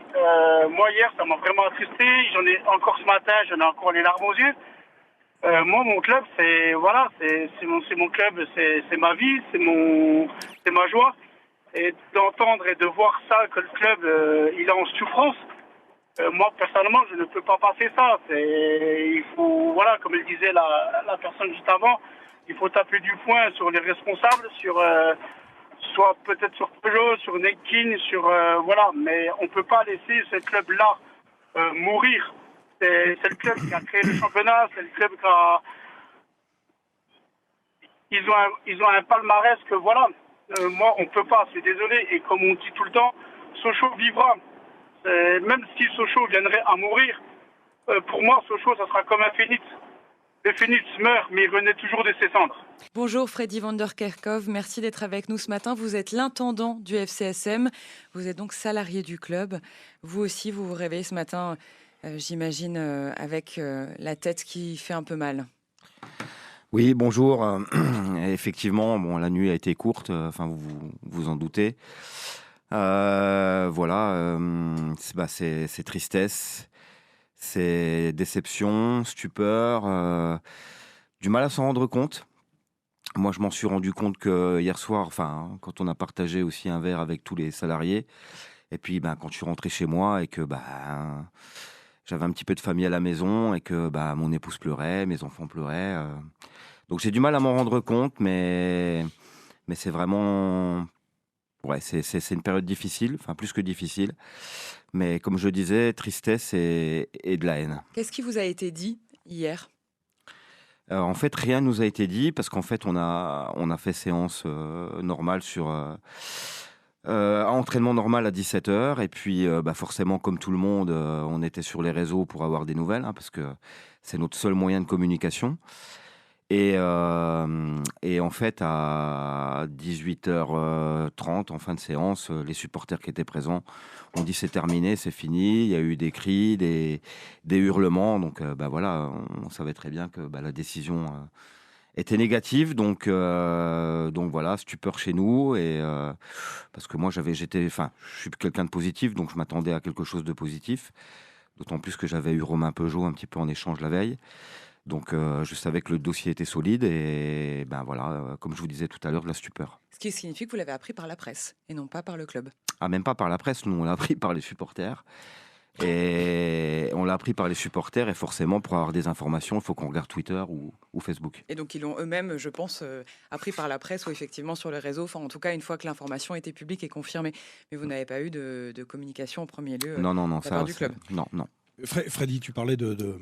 Moi, hier, ça m'a vraiment attristé. J'en ai encore ce matin, j'en ai encore les larmes aux yeux. Moi, mon club, c'est mon club, c'est ma vie, c'est ma joie. Et d'entendre et de voir ça, que le club, il est en souffrance, moi, personnellement, je ne peux pas passer ça. Il faut, voilà, comme le disait la personne juste avant, il faut taper du poing sur les responsables, soit peut-être sur Peugeot, sur Nekin, voilà. Mais on ne peut pas laisser ce club-là mourir. C'est le club qui a créé le championnat, c'est le club qui a... Ils ont un palmarès que, voilà, moi, on ne peut pas, je suis désolé. Et comme on dit tout le temps, Sochaux vivra. Même si Sochaux viendrait à mourir, pour moi, Sochaux, ça sera comme un phénix. Le phénix meurt, mais il renaît toujours de ses cendres. Bonjour Freddy Van der Kerkhove, merci d'être avec nous ce matin. Vous êtes l'intendant du FCSM, vous êtes donc salarié du club. Vous aussi, vous vous réveillez ce matin, j'imagine, avec la tête qui fait un peu mal. Oui, bonjour. Effectivement, la nuit a été courte, vous vous en doutez. Voilà, c'est tristesse, c'est déception, stupeur, du mal à s'en rendre compte. Moi, je m'en suis rendu compte que hier soir, quand on a partagé aussi un verre avec tous les salariés, et puis quand je suis rentré chez moi et que j'avais un petit peu de famille à la maison et que mon épouse pleurait, mes enfants pleuraient. Donc j'ai du mal à m'en rendre compte, mais c'est vraiment... Ouais, c'est une période difficile, plus que difficile. Mais comme je disais, tristesse et de la haine. Qu'est-ce qui vous a été dit hier ? En fait, rien nous a été dit parce qu'en fait, on a fait séance normale sur... entraînement normal à 17h. Et puis, forcément, comme tout le monde, on était sur les réseaux pour avoir des nouvelles, parce que c'est notre seul moyen de communication. Et en fait, à 18h30, en fin de séance, les supporters qui étaient présents ont dit c'est terminé, c'est fini. Il y a eu des cris, des hurlements. Donc, voilà, on savait très bien que la décision était négative. Donc voilà, stupeur chez nous. Et parce que moi, je suis quelqu'un de positif, donc je m'attendais à quelque chose de positif. D'autant plus que j'avais eu Romain Peugeot un petit peu en échange la veille. Donc, je savais que le dossier était solide et voilà, comme je vous disais tout à l'heure, de la stupeur. Ce qui signifie que vous l'avez appris par la presse et non pas par le club. Ah, même pas par la presse, nous on l'a appris par les supporters. Et on l'a appris par les supporters et forcément, pour avoir des informations, il faut qu'on regarde Twitter ou Facebook. Et donc, ils l'ont eux-mêmes, je pense, appris par la presse ou effectivement sur les réseaux. En tout cas, une fois que l'information était publique et confirmée. Mais vous n'avez pas eu de communication en premier lieu non, de la part du club. Non. Freddy, tu parlais de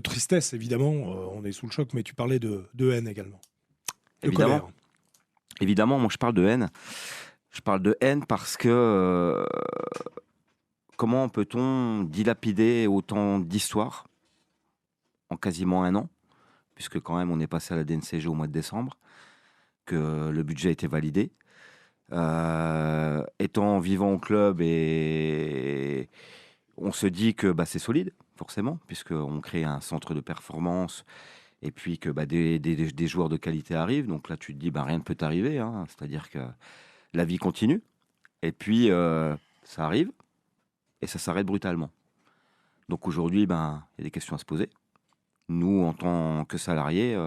tristesse, évidemment, on est sous le choc, mais tu parlais de haine également. Évidemment, moi je parle de haine. Je parle de haine parce que comment peut-on dilapider autant d'histoires en quasiment un an, puisque quand même on est passé à la DNCG au mois de décembre, que le budget a été validé. Étant vivant au club, et on se dit que c'est solide, forcément, puisqu'on crée un centre de performance et puis que des joueurs de qualité arrivent. Donc là, tu te dis, rien ne peut t'arriver. C'est-à-dire que la vie continue. Et puis, ça arrive et ça s'arrête brutalement. Donc aujourd'hui, il y a des questions à se poser. Nous, en tant que salariés,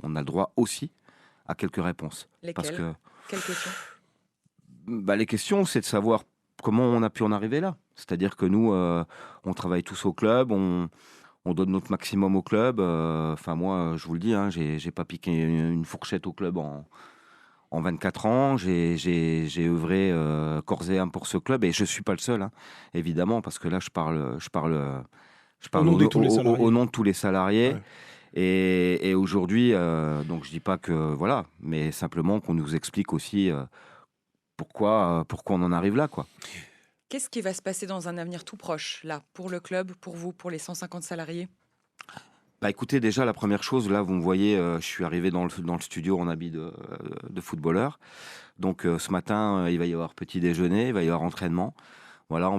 on a le droit aussi à quelques réponses. Lesquelles ? Quelles questions ? Les questions, c'est de savoir comment on a pu en arriver là. C'est-à-dire que nous, on travaille tous au club, on donne notre maximum au club. Moi, je vous le dis, j'ai pas piqué une fourchette au club En 24 ans, j'ai œuvré corps et âme pour ce club et je ne suis pas le seul, hein, évidemment, parce que là, je parle au nom au nom de tous les salariés. Ouais. Et aujourd'hui, donc je dis pas que voilà, mais simplement qu'on nous explique aussi pourquoi on en arrive là, quoi. Qu'est-ce qui va se passer dans un avenir tout proche, là, pour le club, pour vous, pour les 150 salariés? Bah écoutez, déjà la première chose, là vous me voyez, je suis arrivé dans le studio en habit de footballeur. Donc ce matin, il va y avoir petit déjeuner, il va y avoir entraînement. Voilà,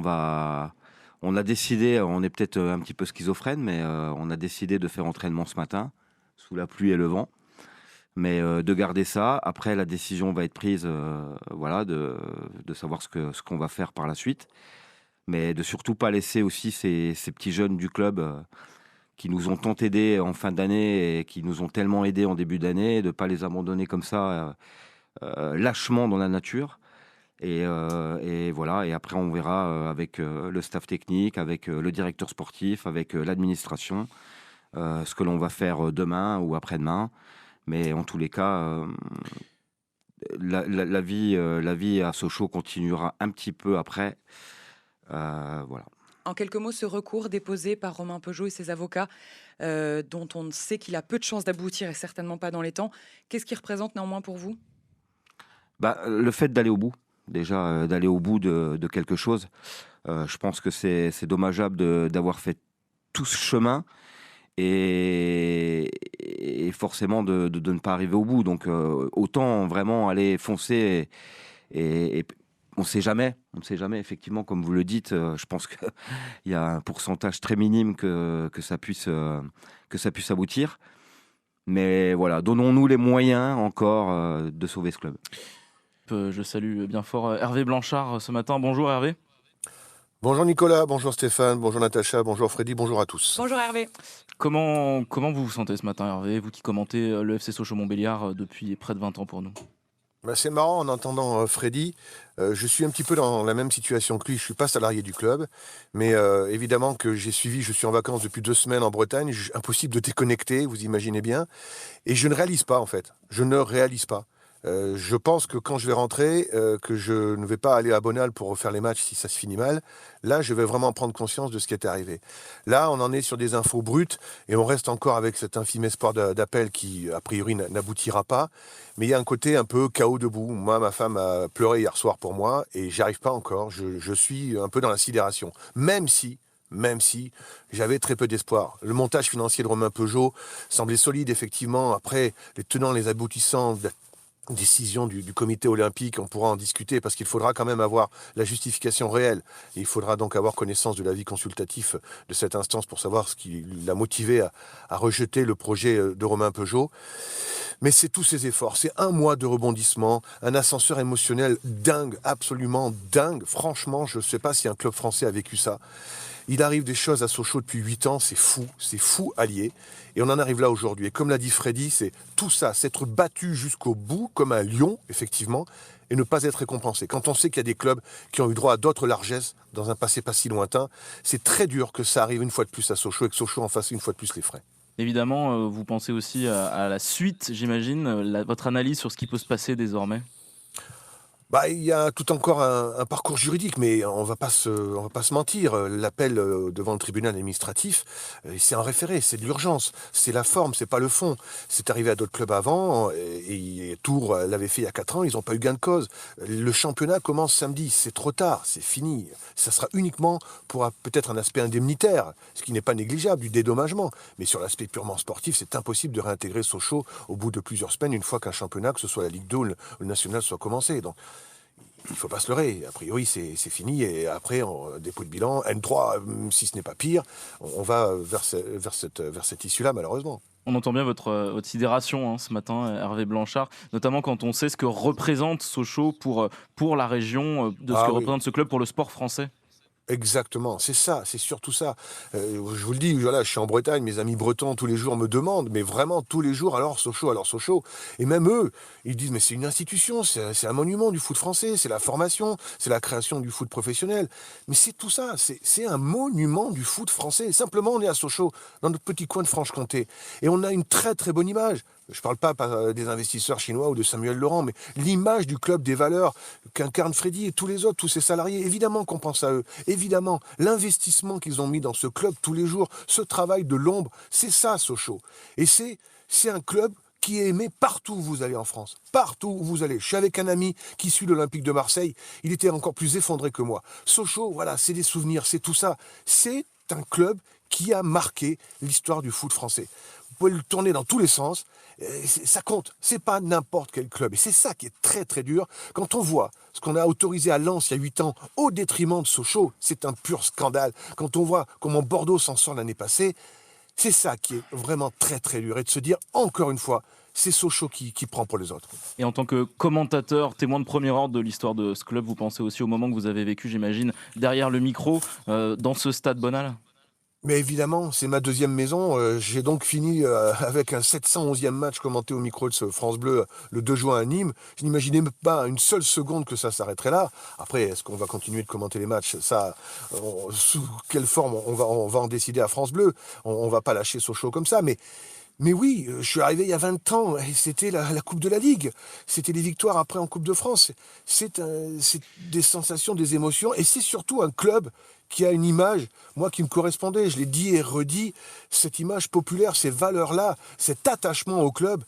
on a décidé, on est peut-être un petit peu schizophrène, mais on a décidé de faire entraînement ce matin, sous la pluie et le vent. Mais de garder ça. Après, la décision va être prise, voilà, de savoir ce qu'on va faire par la suite. Mais de surtout pas laisser aussi ces petits jeunes du club qui nous ont tant aidés en fin d'année et qui nous ont tellement aidés en début d'année, de ne pas les abandonner comme ça, lâchement dans la nature. Et voilà, et après on verra avec le staff technique, avec le directeur sportif, avec l'administration, ce que l'on va faire demain ou après-demain. Mais en tous les cas, la vie à Sochaux continuera un petit peu après. Voilà. En quelques mots, ce recours déposé par Romain Peugeot et ses avocats, dont on sait qu'il a peu de chances d'aboutir et certainement pas dans les temps, qu'est-ce qu'il représente néanmoins pour vous? Le fait d'aller au bout, déjà, d'aller au bout de quelque chose. Je pense que c'est dommageable d'avoir fait tout ce chemin et forcément de ne pas arriver au bout. Donc autant vraiment aller foncer et on ne sait jamais, effectivement, comme vous le dites. Je pense qu'il y a un pourcentage très minime que ça puisse aboutir. Mais voilà, donnons-nous les moyens encore de sauver ce club. Je salue bien fort Hervé Blanchard ce matin. Bonjour Hervé. Bonjour Nicolas, bonjour Stéphane, bonjour Natacha, bonjour Freddy, bonjour à tous. Bonjour Hervé. Comment vous vous sentez ce matin Hervé, vous qui commentez le FC Sochaux-Montbéliard depuis près de 20 ans pour nous? C'est marrant, en entendant Freddy, je suis un petit peu dans la même situation que lui. Je ne suis pas salarié du club, mais évidemment que je suis en vacances depuis 2 semaines en Bretagne, impossible de déconnecter, vous imaginez bien, et je ne réalise pas en fait, je pense que quand je vais rentrer, que je ne vais pas aller à Bonal pour refaire les matchs si ça se finit mal. Là, je vais vraiment prendre conscience de ce qui est arrivé. Là, on en est sur des infos brutes et on reste encore avec cet infime espoir d'appel qui, a priori, n'aboutira pas. Mais il y a un côté un peu chaos debout. Moi, ma femme a pleuré hier soir pour moi et j'y arrive pas encore. Je suis un peu dans la sidération. Même si j'avais très peu d'espoir. Le montage financier de Romain Peugeot semblait solide, effectivement. Après, les tenants, les aboutissants, décision du comité olympique, on pourra en discuter parce qu'il faudra quand même avoir la justification réelle. Et il faudra donc avoir connaissance de l'avis consultatif de cette instance pour savoir ce qui l'a motivé à rejeter le projet de Romain Peugeot. Mais c'est tous ces efforts, c'est 1 mois de rebondissement, un ascenseur émotionnel dingue, absolument dingue. Franchement, je ne sais pas si un club français a vécu ça. Il arrive des choses à Sochaux depuis 8 ans, c'est fou allié. Et on en arrive là aujourd'hui. Et comme l'a dit Freddy, c'est tout ça, s'être battu jusqu'au bout, comme un lion, effectivement, et ne pas être récompensé. Quand on sait qu'il y a des clubs qui ont eu droit à d'autres largesses dans un passé pas si lointain, c'est très dur que ça arrive une fois de plus à Sochaux et que Sochaux en fasse une fois de plus les frais. Évidemment, vous pensez aussi à la suite, j'imagine, votre analyse sur ce qui peut se passer désormais? Il y a tout encore un parcours juridique, mais on va pas se mentir. L'appel devant le tribunal administratif, c'est un référé, c'est de l'urgence. C'est la forme, c'est pas le fond. C'est arrivé à d'autres clubs avant, et Tours l'avait fait il y a 4 ans, ils n'ont pas eu gain de cause. Le championnat commence samedi, c'est trop tard, c'est fini. Ça sera uniquement pour peut-être un aspect indemnitaire, ce qui n'est pas négligeable, du dédommagement. Mais sur l'aspect purement sportif, c'est impossible de réintégrer Sochaux au bout de plusieurs semaines, une fois qu'un championnat, que ce soit la Ligue 2 ou le National, soit commencé. Donc, il ne faut pas se leurrer. A priori, c'est fini. Et après, dépôt de bilan, N3, si ce n'est pas pire, on va vers cette issue-là, malheureusement. On entend bien votre sidération ce matin, Hervé Blanchard, notamment quand on sait ce que représente Sochaux pour la région, de ce que représente ce club pour le sport français. Exactement, c'est ça, c'est surtout ça. Je vous le dis, voilà, je suis en Bretagne, mes amis bretons tous les jours me demandent, mais vraiment tous les jours, alors Sochaux. Et même eux, ils disent, mais c'est une institution, c'est un monument du foot français, c'est la formation, c'est la création du foot professionnel. Mais c'est tout ça, c'est un monument du foot français. Simplement, on est à Sochaux, dans notre petit coin de Franche-Comté. Et on a une très très bonne image. Je ne parle pas des investisseurs chinois ou de Samuel Laurent, mais l'image du club, des valeurs qu'incarne Freddy et tous les autres, tous ses salariés. Évidemment qu'on pense à eux. Évidemment, l'investissement qu'ils ont mis dans ce club tous les jours, ce travail de l'ombre, c'est ça, Sochaux. Et c'est un club qui est aimé partout où vous allez en France. Partout où vous allez. Je suis avec un ami qui suit l'Olympique de Marseille. Il était encore plus effondré que moi. Sochaux, voilà, c'est des souvenirs, c'est tout ça. C'est un club qui a marqué l'histoire du foot français. Vous pouvez le tourner dans tous les sens. Ça compte. C'est pas n'importe quel club. Et c'est ça qui est très très dur. Quand on voit ce qu'on a autorisé à Lens il y a 8 ans au détriment de Sochaux, c'est un pur scandale. Quand on voit comment Bordeaux s'en sort l'année passée, c'est ça qui est vraiment très très dur. Et de se dire, encore une fois, c'est Sochaux qui prend pour les autres. Et en tant que commentateur, témoin de premier ordre de l'histoire de ce club, vous pensez aussi au moment que vous avez vécu, j'imagine, derrière le micro, dans ce stade Bonal ? Mais évidemment, c'est ma deuxième maison. J'ai donc fini avec un 711e match commenté au micro de ce France Bleu le 2 juin à Nîmes. Je n'imaginais pas une seule seconde que ça s'arrêterait là. Après, est-ce qu'on va continuer de commenter les matchs ? Ça, sous quelle forme on va en décider à France Bleu. On va pas lâcher Sochaux comme ça, mais oui, je suis arrivé il y a 20 ans et c'était la Coupe de la Ligue. C'était les victoires après en Coupe de France. C'est des sensations, des émotions et c'est surtout un club qui a une image, moi, qui me correspondait. Je l'ai dit et redit, cette image populaire, ces valeurs-là, cet attachement au club,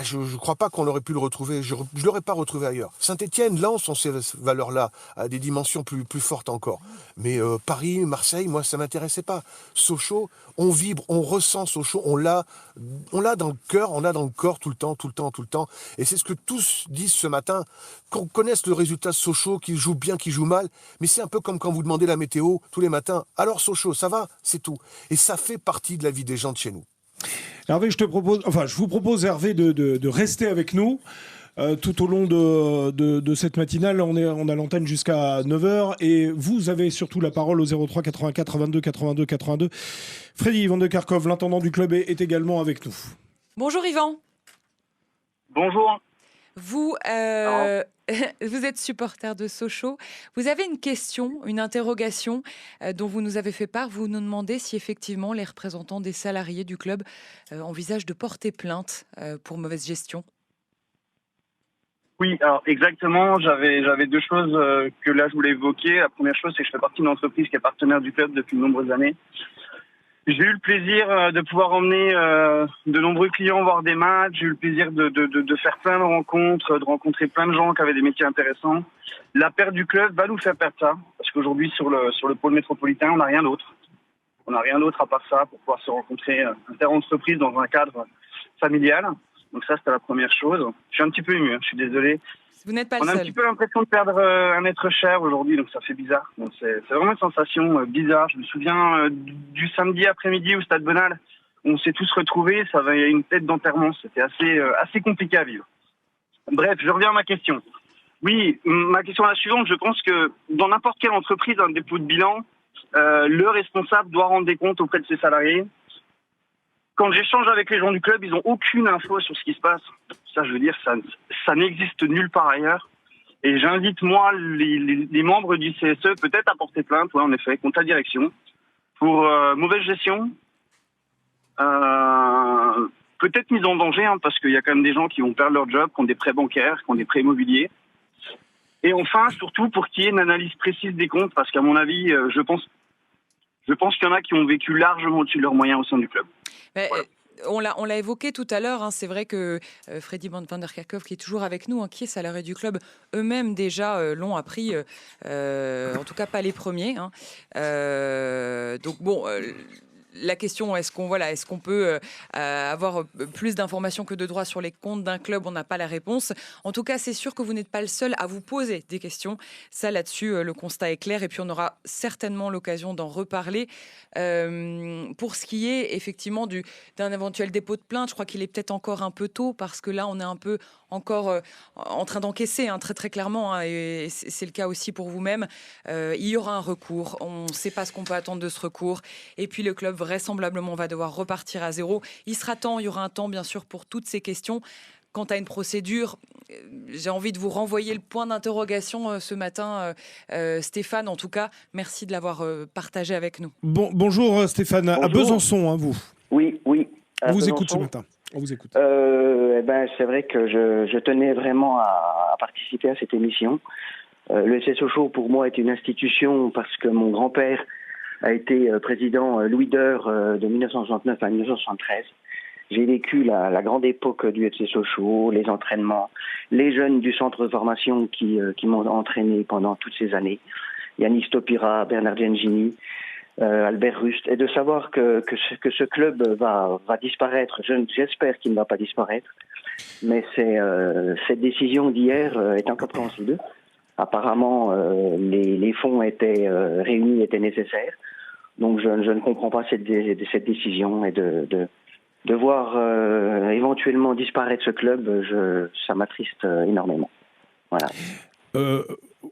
je ne crois pas qu'on aurait pu le retrouver. Je ne l'aurais pas retrouvé ailleurs. Saint-Étienne, Lens ont ces valeurs-là, à des dimensions plus fortes encore. Mais Paris, Marseille, moi, ça ne m'intéressait pas. Sochaux, on vibre, on ressent Sochaux, on l'a dans le cœur, on l'a dans le corps tout le temps. Et c'est ce que tous disent ce matin, qu'on connaisse le résultat de Sochaux, qu'il joue bien, qu'il joue mal. Mais c'est un peu comme quand vous demandez la météo tous les matins. Alors Sochaux, ça va ? C'est tout. Et ça fait partie de la vie des gens de chez nous. Hervé, je vous propose, Hervé, de rester avec nous tout au long de cette matinale. On a l'antenne jusqu'à 9h et vous avez surtout la parole au 03 84 22 82 82. Freddy Van de Kerkhoff, l'intendant du club, est également avec nous. Bonjour Yvan. Bonjour. Vous êtes supporter de Sochaux. Vous avez une question, une interrogation dont vous nous avez fait part. Vous nous demandez si effectivement les représentants des salariés du club envisagent de porter plainte pour mauvaise gestion. Oui, alors exactement. J'avais deux choses que là je voulais évoquer. La première chose, c'est que je fais partie d'une entreprise qui est partenaire du club depuis de nombreuses années. J'ai eu le plaisir de pouvoir emmener de nombreux clients voir des matchs. J'ai eu le plaisir de faire plein de rencontres, de rencontrer plein de gens qui avaient des métiers intéressants. La perte du club va nous faire perdre ça, parce qu'aujourd'hui sur le pôle métropolitain, on n'a rien d'autre. On n'a rien d'autre à part ça pour pouvoir se rencontrer inter-entreprise dans un cadre familial. Donc ça, c'était la première chose. Je suis un petit peu ému, je suis désolé. Vous n'êtes pas le seul. On a un petit peu l'impression de perdre un être cher aujourd'hui, donc ça fait bizarre. Donc c'est vraiment une sensation bizarre. Je me souviens du samedi après-midi au Stade Bonal, on s'est tous retrouvés, ça avait une tête d'enterrement. C'était assez compliqué à vivre. Bref, je reviens à ma question. Oui, ma question est la suivante. Je pense que dans n'importe quelle entreprise, un dépôt de bilan, le responsable doit rendre des comptes auprès de ses salariés. Quand j'échange avec les gens du club, ils n'ont aucune info sur ce qui se passe. Ça, je veux dire, ça n'existe nulle part ailleurs. Et j'invite, moi, les membres du CSE, peut-être à porter plainte, ouais, en effet, contre la direction, pour mauvaise gestion, peut-être mise en danger, hein, parce qu'il y a quand même des gens qui vont perdre leur job, qui ont des prêts bancaires, qui ont des prêts immobiliers. Et enfin, surtout, pour qu'il y ait une analyse précise des comptes, parce qu'à mon avis, je pense qu'il y en a qui ont vécu largement au-dessus de leurs moyens au sein du club. Mais, voilà. On l'a évoqué tout à l'heure, hein, c'est vrai que Freddy Van der Kerkhoff, qui est toujours avec nous, hein, qui est salarié du club, eux-mêmes déjà l'ont appris, en tout cas pas les premiers. Hein. Donc bon... La question, est-ce qu'on peut avoir plus d'informations que de droit sur les comptes d'un club ? On n'a pas la réponse. En tout cas, c'est sûr que vous n'êtes pas le seul à vous poser des questions. Ça, là-dessus, le constat est clair. Et puis, on aura certainement l'occasion d'en reparler. Pour ce qui est, effectivement, d'un éventuel dépôt de plainte, je crois qu'il est peut-être encore un peu tôt parce que là, on est un peu encore en train d'encaisser, hein, très, très clairement. Hein, et c'est le cas aussi pour vous-même. Il y aura un recours. On ne sait pas ce qu'on peut attendre de ce recours. Et puis, le club vraisemblablement va devoir repartir à zéro. Il y aura un temps bien sûr pour toutes ces questions. Quant à une procédure, j'ai envie de vous renvoyer le point d'interrogation ce matin, Stéphane. En tout cas, merci de l'avoir partagé avec nous. Bonjour Stéphane, bonjour. À Besançon, hein, vous. Oui. On vous écoute ce matin. On vous écoute. C'est vrai que je tenais vraiment à participer à cette émission. Le FC Sochaux, pour moi, est une institution parce que mon grand-père a été président Louis Deur de 1969 à 1973. J'ai vécu la grande époque du FC Sochaux, les entraînements, les jeunes du centre de formation qui m'ont entraîné pendant toutes ces années. Yannick Stopira, Bernard Gengini, Albert Rust. Et de savoir que ce club va disparaître, j'espère qu'il ne va pas disparaître, mais cette décision d'hier est incompréhensible. Apparemment, les fonds étaient réunis, étaient nécessaires. Donc je ne comprends pas cette décision et de voir éventuellement disparaître ce club, ça m'attriste énormément. Voilà.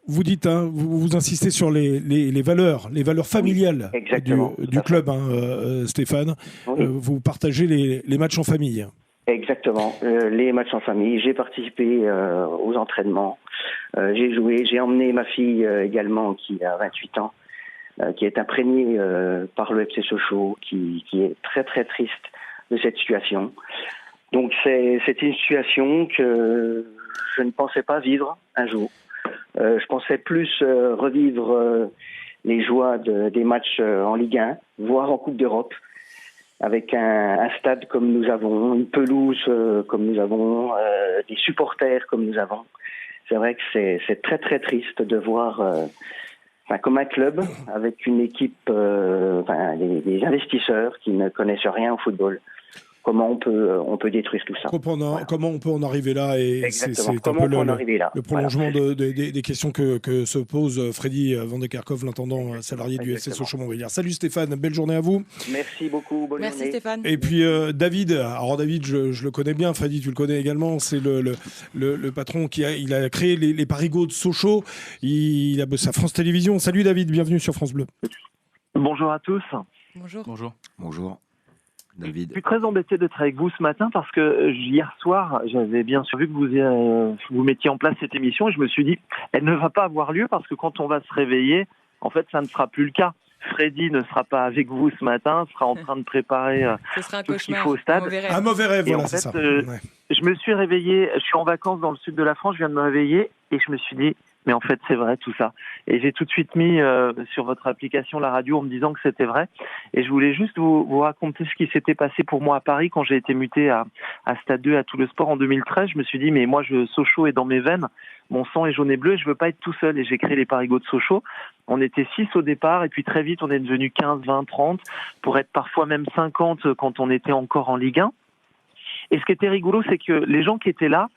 Vous dites, vous insistez sur les valeurs familiales du club, Stéphane. Oui. Vous partagez les matchs en famille. Exactement, les matchs en famille. J'ai participé aux entraînements. J'ai joué. J'ai emmené ma fille également, qui a 28 ans, qui est imprégnée par le FC Sochaux, qui est très très triste de cette situation. Donc c'est une situation que je ne pensais pas vivre un jour. Je pensais plus revivre les joies des matchs en Ligue 1, voire en Coupe d'Europe, avec un stade comme nous avons, une pelouse comme nous avons, des supporters comme nous avons. C'est vrai que c'est très très triste de voir, comme un club, avec une équipe, des investisseurs qui ne connaissent rien au football. Comment on peut détruire tout ça. Comment on peut en arriver là, et c'est un peu le prolongement des questions que se pose Freddy Van de Kerkhoff, l'intendant salarié du FC Sochaux Montbéliard. Salut Stéphane, belle journée à vous. Merci beaucoup, bonne journée. Merci Stéphane. Et puis David, je le connais bien, Freddy tu le connais également, c'est le patron il a créé les parigots de Sochaux, il a bossé à France Télévisions. Salut David, bienvenue sur France Bleu. Bonjour à tous. Bonjour. David. Je suis très embêté d'être avec vous ce matin parce que hier soir, j'avais bien sûr vu que vous mettiez en place cette émission et je me suis dit, elle ne va pas avoir lieu parce que quand on va se réveiller, en fait, ça ne sera plus le cas. Freddy ne sera pas avec vous ce matin, sera en train de préparer tout ce qu'il faut au stade. Un mauvais rêve, et voilà, en fait, c'est ça. Ouais. Je me suis réveillé, je suis en vacances dans le sud de la France, je viens de me réveiller et je me suis dit, mais en fait, c'est vrai tout ça. Et j'ai tout de suite mis sur votre application la radio en me disant que c'était vrai. Et je voulais juste vous raconter ce qui s'était passé pour moi à Paris quand j'ai été muté à Stade 2 à Toulouse Sport en 2013. Je me suis dit, mais moi, Sochaux est dans mes veines. Mon sang est jaune et bleu et je veux pas être tout seul. Et j'ai créé les parigots de Sochaux. On était 6 au départ et puis très vite, on est devenu 15, 20, 30 pour être parfois même 50 quand on était encore en Ligue 1. Et ce qui était rigolo, c'est que les gens qui étaient là,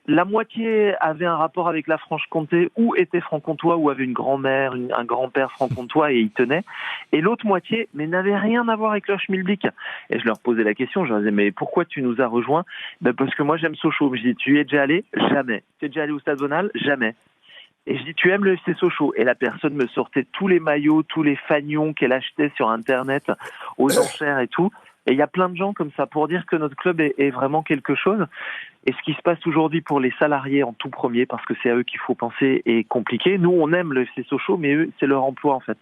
la moitié avait un rapport avec la Franche-Comté ou était franc-comtois ou avait une grand-mère, un grand-père franc-comtois et y tenait. Et l'autre moitié, mais n'avait rien à voir avec le Schmilblick. Et je leur posais la question, je leur disais, mais pourquoi tu nous as rejoints ? Parce que moi j'aime Sochaux. Je dis, tu y es déjà allé ? Jamais. Tu es déjà allé au Stade Bonal ? Jamais. Et je dis, tu aimes le FC Sochaux ? Et la personne me sortait tous les maillots, tous les fanions qu'elle achetait sur Internet, aux enchères et tout. Et il y a plein de gens comme ça pour dire que notre club est vraiment quelque chose. Et ce qui se passe aujourd'hui pour les salariés en tout premier, parce que c'est à eux qu'il faut penser, est compliqué. Nous, on aime le FC Sochaux, mais eux, c'est leur emploi en fait.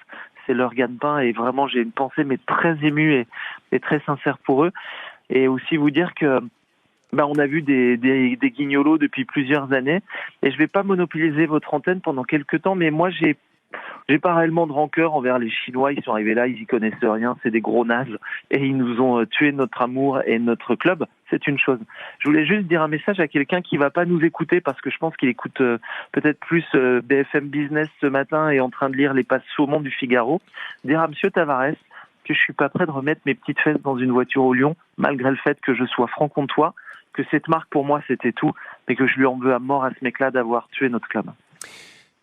C'est leur gagne-pain et vraiment, j'ai une pensée mais très émue et très sincère pour eux. Et aussi vous dire que on a vu des guignolos depuis plusieurs années. Et je vais pas monopoliser votre antenne pendant quelques temps, mais moi, j'ai pas réellement de rancœur envers les Chinois. Ils sont arrivés là, ils y connaissent rien, c'est des gros nazes et ils nous ont tué notre amour et notre club. C'est une chose. Je voulais juste dire un message à quelqu'un qui va pas nous écouter parce que je pense qu'il écoute peut-être plus BFM Business ce matin et est en train de lire les passes saumon du Figaro. Dire à Monsieur Tavares que je suis pas prêt de remettre mes petites fesses dans une voiture au Lyon, malgré le fait que je sois franc-comtois, que cette marque pour moi c'était tout, mais que je lui en veux à mort à ce mec-là d'avoir tué notre club.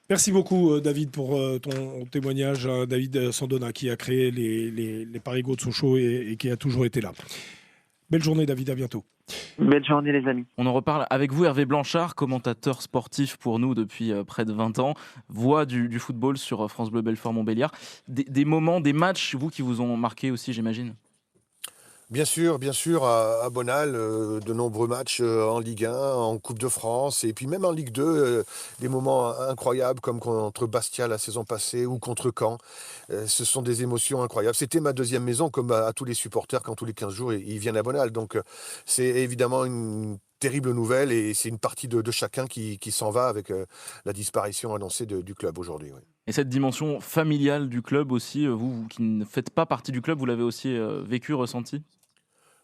Merci beaucoup David pour ton témoignage. David Sandona qui a créé les parigots de Sochaux et qui a toujours été là. Belle journée David, à bientôt. Belle journée les amis. On en reparle avec vous Hervé Blanchard, commentateur sportif pour nous depuis près de 20 ans, voix du football sur France Bleu Belfort Montbéliard. Des moments, des matchs, vous qui vous ont marqué aussi j'imagine. Bien sûr, à Bonal, de nombreux matchs en Ligue 1, en Coupe de France, et puis même en Ligue 2, des moments incroyables comme contre Bastia la saison passée ou contre Caen. Ce sont des émotions incroyables. C'était ma deuxième maison, comme à tous les supporters, quand tous les 15 jours, ils viennent à Bonal. Donc c'est évidemment une terrible nouvelle, et c'est une partie de chacun qui s'en va avec la disparition annoncée du club aujourd'hui. Oui. Et cette dimension familiale du club aussi, vous qui ne faites pas partie du club, vous l'avez aussi vécu, ressenti ?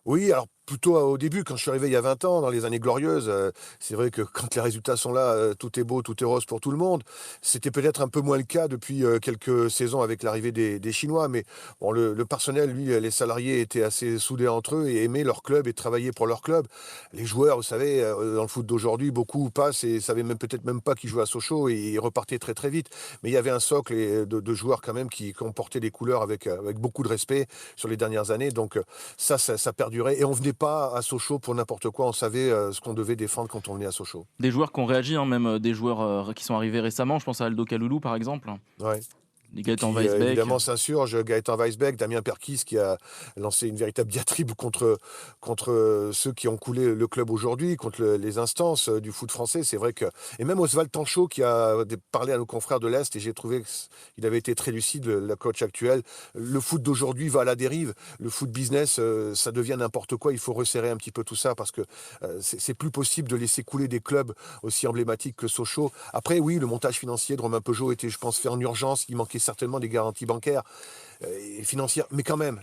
Oui, alors plutôt au début, quand je suis arrivé il y a 20 ans, dans les années glorieuses, c'est vrai que quand les résultats sont là, tout est beau, tout est rose pour tout le monde. C'était peut-être un peu moins le cas depuis quelques saisons avec l'arrivée des Chinois, mais bon, le personnel, lui, les salariés étaient assez soudés entre eux et aimaient leur club et travaillaient pour leur club. Les joueurs, vous savez, dans le foot d'aujourd'hui, beaucoup passent et savaient peut-être même pas qu'ils jouaient à Sochaux, et ils repartaient très très vite. Mais il y avait un socle de joueurs quand même qui ont porté les couleurs avec beaucoup de respect sur les dernières années, donc ça perdurait, et on venait pas à Sochaux pour n'importe quoi, on savait ce qu'on devait défendre quand on venait à Sochaux. Des joueurs qui ont réagi, même des joueurs qui sont arrivés récemment, je pense à Aldo Kaloulou par exemple. Ouais. Gaëtan Weisbeck. Évidemment s'insurge, Gaëtan Weisbeck, Damien Perkis qui a lancé une véritable diatribe contre ceux qui ont coulé le club aujourd'hui, contre les instances du foot français. C'est vrai que... Et même Oswald Tanchot qui a parlé à nos confrères de l'Est, et j'ai trouvé qu'il avait été très lucide, le coach actuel. Le foot d'aujourd'hui va à la dérive. Le foot business, ça devient n'importe quoi. Il faut resserrer un petit peu tout ça, parce que c'est plus possible de laisser couler des clubs aussi emblématiques que Sochaux. Après, oui, le montage financier de Romain Peugeot était, je pense, fait en urgence. Il manquait certainement des garanties bancaires et financières, mais quand même,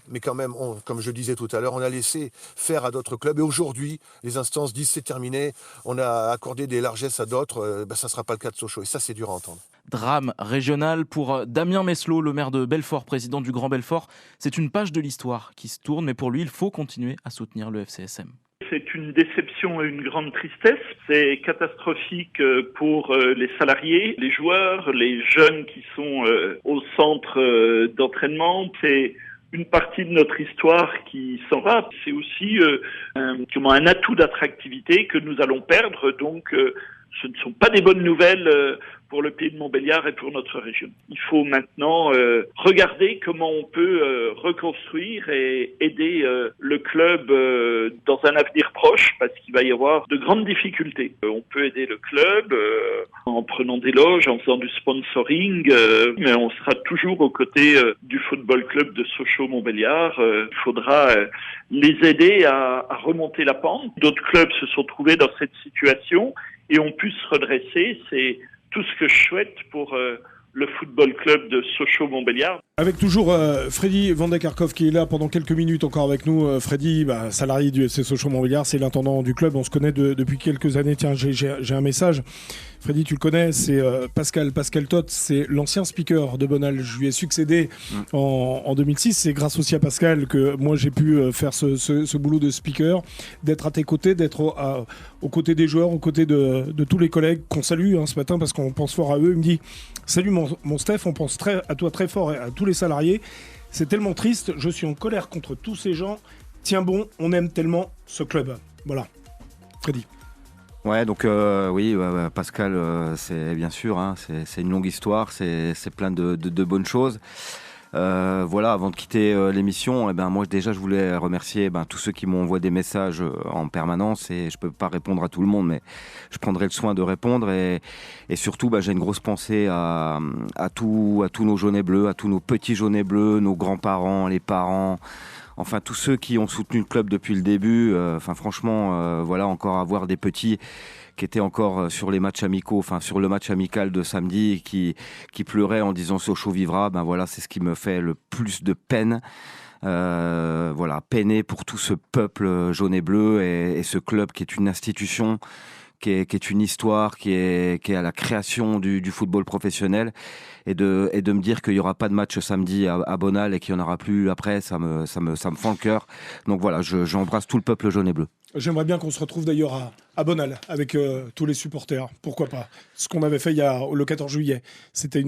comme je disais tout à l'heure, on a laissé faire à d'autres clubs, et aujourd'hui les instances disent c'est terminé, on a accordé des largesses à d'autres, ça ne sera pas le cas de Sochaux, et ça c'est dur à entendre. Drame régional pour Damien Meslot, le maire de Belfort, président du Grand Belfort. C'est une page de l'histoire qui se tourne, mais pour lui il faut continuer à soutenir le FCSM. C'est une déception et une grande tristesse. C'est catastrophique pour les salariés, les joueurs, les jeunes qui sont au centre d'entraînement. C'est une partie de notre histoire qui s'en va. C'est aussi un atout d'attractivité que nous allons perdre. Donc, ce ne sont pas des bonnes nouvelles pour le pays de Montbéliard et pour notre région. Il faut maintenant regarder comment on peut reconstruire et aider le club dans un avenir proche, parce qu'il va y avoir de grandes difficultés. On peut aider le club en prenant des loges, en faisant du sponsoring, mais on sera toujours aux côtés du football club de Sochaux-Montbéliard. Il faudra les aider à remonter la pente. D'autres clubs se sont trouvés dans cette situation et ont pu se redresser. C'est tout ce que je souhaite pour le football club de Sochaux-Montbéliard. Avec toujours Freddy Van de Kerkhoff qui est là pendant quelques minutes encore avec nous. Freddy, salarié du FC Sochaux-Montbéliard, c'est l'intendant du club. On se connaît depuis quelques années. Tiens, j'ai un message. Freddy, tu le connais, c'est Pascal Toth, c'est l'ancien speaker de Bonal. Je lui ai succédé en 2006. C'est grâce aussi à Pascal que moi j'ai pu faire ce boulot de speaker, d'être à tes côtés, d'être aux côtés des joueurs, aux côtés de tous les collègues qu'on salue ce matin parce qu'on pense fort à eux. Il me dit « Salut mon Steph, on pense à toi très fort et à tous les salariés. C'est tellement triste, je suis en colère contre tous ces gens. Tiens bon, on aime tellement ce club. » Voilà. Freddy. Ouais, donc oui, Pascal, c'est bien sûr, c'est une longue histoire, c'est plein de bonnes choses. Voilà, avant de quitter l'émission, moi déjà je voulais remercier tous ceux qui m'ont envoyé des messages en permanence, et je peux pas répondre à tout le monde, mais je prendrai le soin de répondre, et surtout j'ai une grosse pensée à tous nos jaunets bleus, à tous nos petits jaunets bleus, nos grands-parents, les parents. Enfin, tous ceux qui ont soutenu le club depuis le début, franchement, voilà, encore avoir des petits qui étaient encore sur les matchs amicaux, sur le match amical de samedi, qui pleuraient en disant Sochaux vivra, voilà, c'est ce qui me fait le plus de peine. Voilà, peiner pour tout ce peuple jaune et bleu et ce club qui est une institution, qui est une histoire, qui est à la création du football professionnel, et de me dire qu'il n'y aura pas de match samedi à Bonal et qu'il n'y en aura plus après, ça me fend le cœur. Donc voilà, j'embrasse tout le peuple jaune et bleu. J'aimerais bien qu'on se retrouve d'ailleurs à Bonal avec tous les supporters, pourquoi pas. Ce qu'on avait fait le 14 juillet, c'était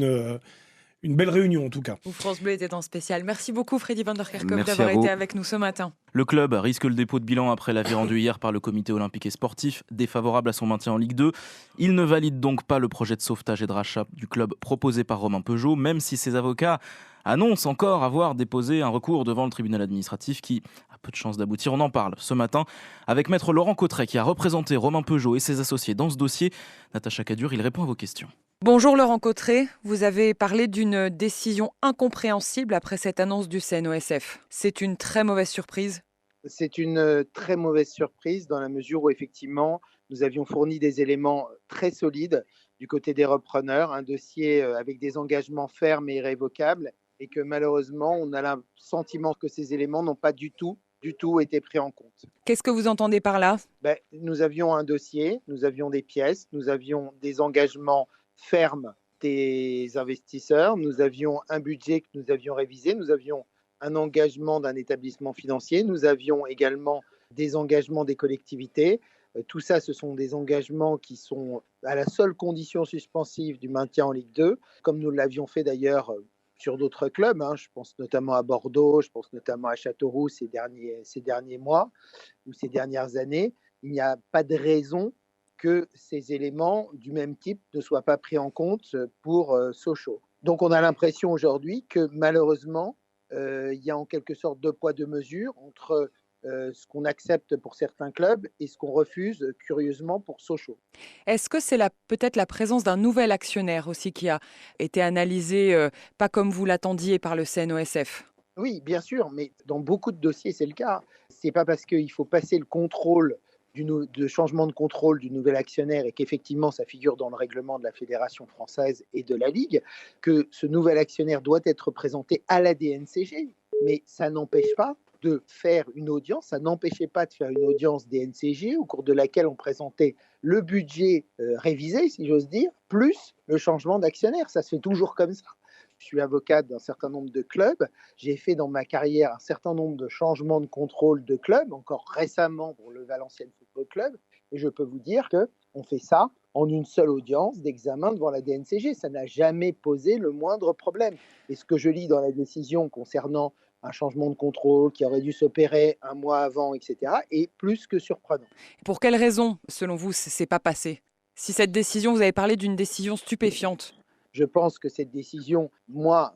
Une belle réunion en tout cas. Où France Bleu était en spécial. Merci beaucoup Freddy van der Kerkhoff Merci d'avoir à vous. été avec nous ce matin. Le club risque le dépôt de bilan après l'avis rendu hier par le comité olympique et sportif, défavorable à son maintien en Ligue 2. Il ne valide donc pas le projet de sauvetage et de rachat du club proposé par Romain Peugeot, même si ses avocats annoncent encore avoir déposé un recours devant le tribunal administratif qui a peu de chances d'aboutir. On en parle ce matin avec maître Laurent Cotret qui a représenté Romain Peugeot et ses associés dans ce dossier. Natacha Cadur, il répond à vos questions. Bonjour Laurent Cotret, vous avez parlé d'une décision incompréhensible après cette annonce du CNOSF. C'est une très mauvaise surprise. C'est une très mauvaise surprise dans la mesure où effectivement nous avions fourni des éléments très solides du côté des repreneurs, un dossier avec des engagements fermes et irrévocables et que malheureusement on a le sentiment que ces éléments n'ont pas du tout été pris en compte. Qu'est-ce que vous entendez par là ? Nous avions un dossier, nous avions des pièces, nous avions des engagements fermes des investisseurs, nous avions un budget que nous avions révisé, nous avions un engagement d'un établissement financier, nous avions également des engagements des collectivités. Tout ça, ce sont des engagements qui sont à la seule condition suspensive du maintien en Ligue 2, comme nous l'avions fait d'ailleurs sur d'autres clubs. Je pense notamment à Bordeaux, je pense notamment à Châteauroux ces derniers mois ou ces dernières années. Il n'y a pas de raison que ces éléments du même type ne soient pas pris en compte pour Sochaux. Donc on a l'impression aujourd'hui que malheureusement, il y a en quelque sorte deux poids deux mesures entre ce qu'on accepte pour certains clubs et ce qu'on refuse curieusement pour Sochaux. Est-ce que c'est peut-être la présence d'un nouvel actionnaire aussi qui a été analysé, pas comme vous l'attendiez par le CNOSF ? Oui, bien sûr, mais dans beaucoup de dossiers, c'est le cas. Ce n'est pas parce qu'il faut passer le contrôle de changement de contrôle du nouvel actionnaire et qu'effectivement ça figure dans le règlement de la Fédération française et de la Ligue, que ce nouvel actionnaire doit être présenté à la DNCG. Mais ça n'empêche pas de faire une audience, ça n'empêchait pas de faire une audience DNCG au cours de laquelle on présentait le budget révisé, si j'ose dire, plus le changement d'actionnaire. Ça se fait toujours comme ça. Je suis avocat d'un certain nombre de clubs. J'ai fait dans ma carrière un certain nombre de changements de contrôle de clubs, encore récemment pour le Valenciennes Football Club. Et je peux vous dire qu'on fait ça en une seule audience d'examen devant la DNCG. Ça n'a jamais posé le moindre problème. Et ce que je lis dans la décision concernant un changement de contrôle qui aurait dû s'opérer un mois avant, etc., est plus que surprenant. Pour quelles raisons, selon vous, ce n'est pas passé ? Si cette décision, vous avez parlé d'une décision stupéfiante. Je pense que cette décision, moi,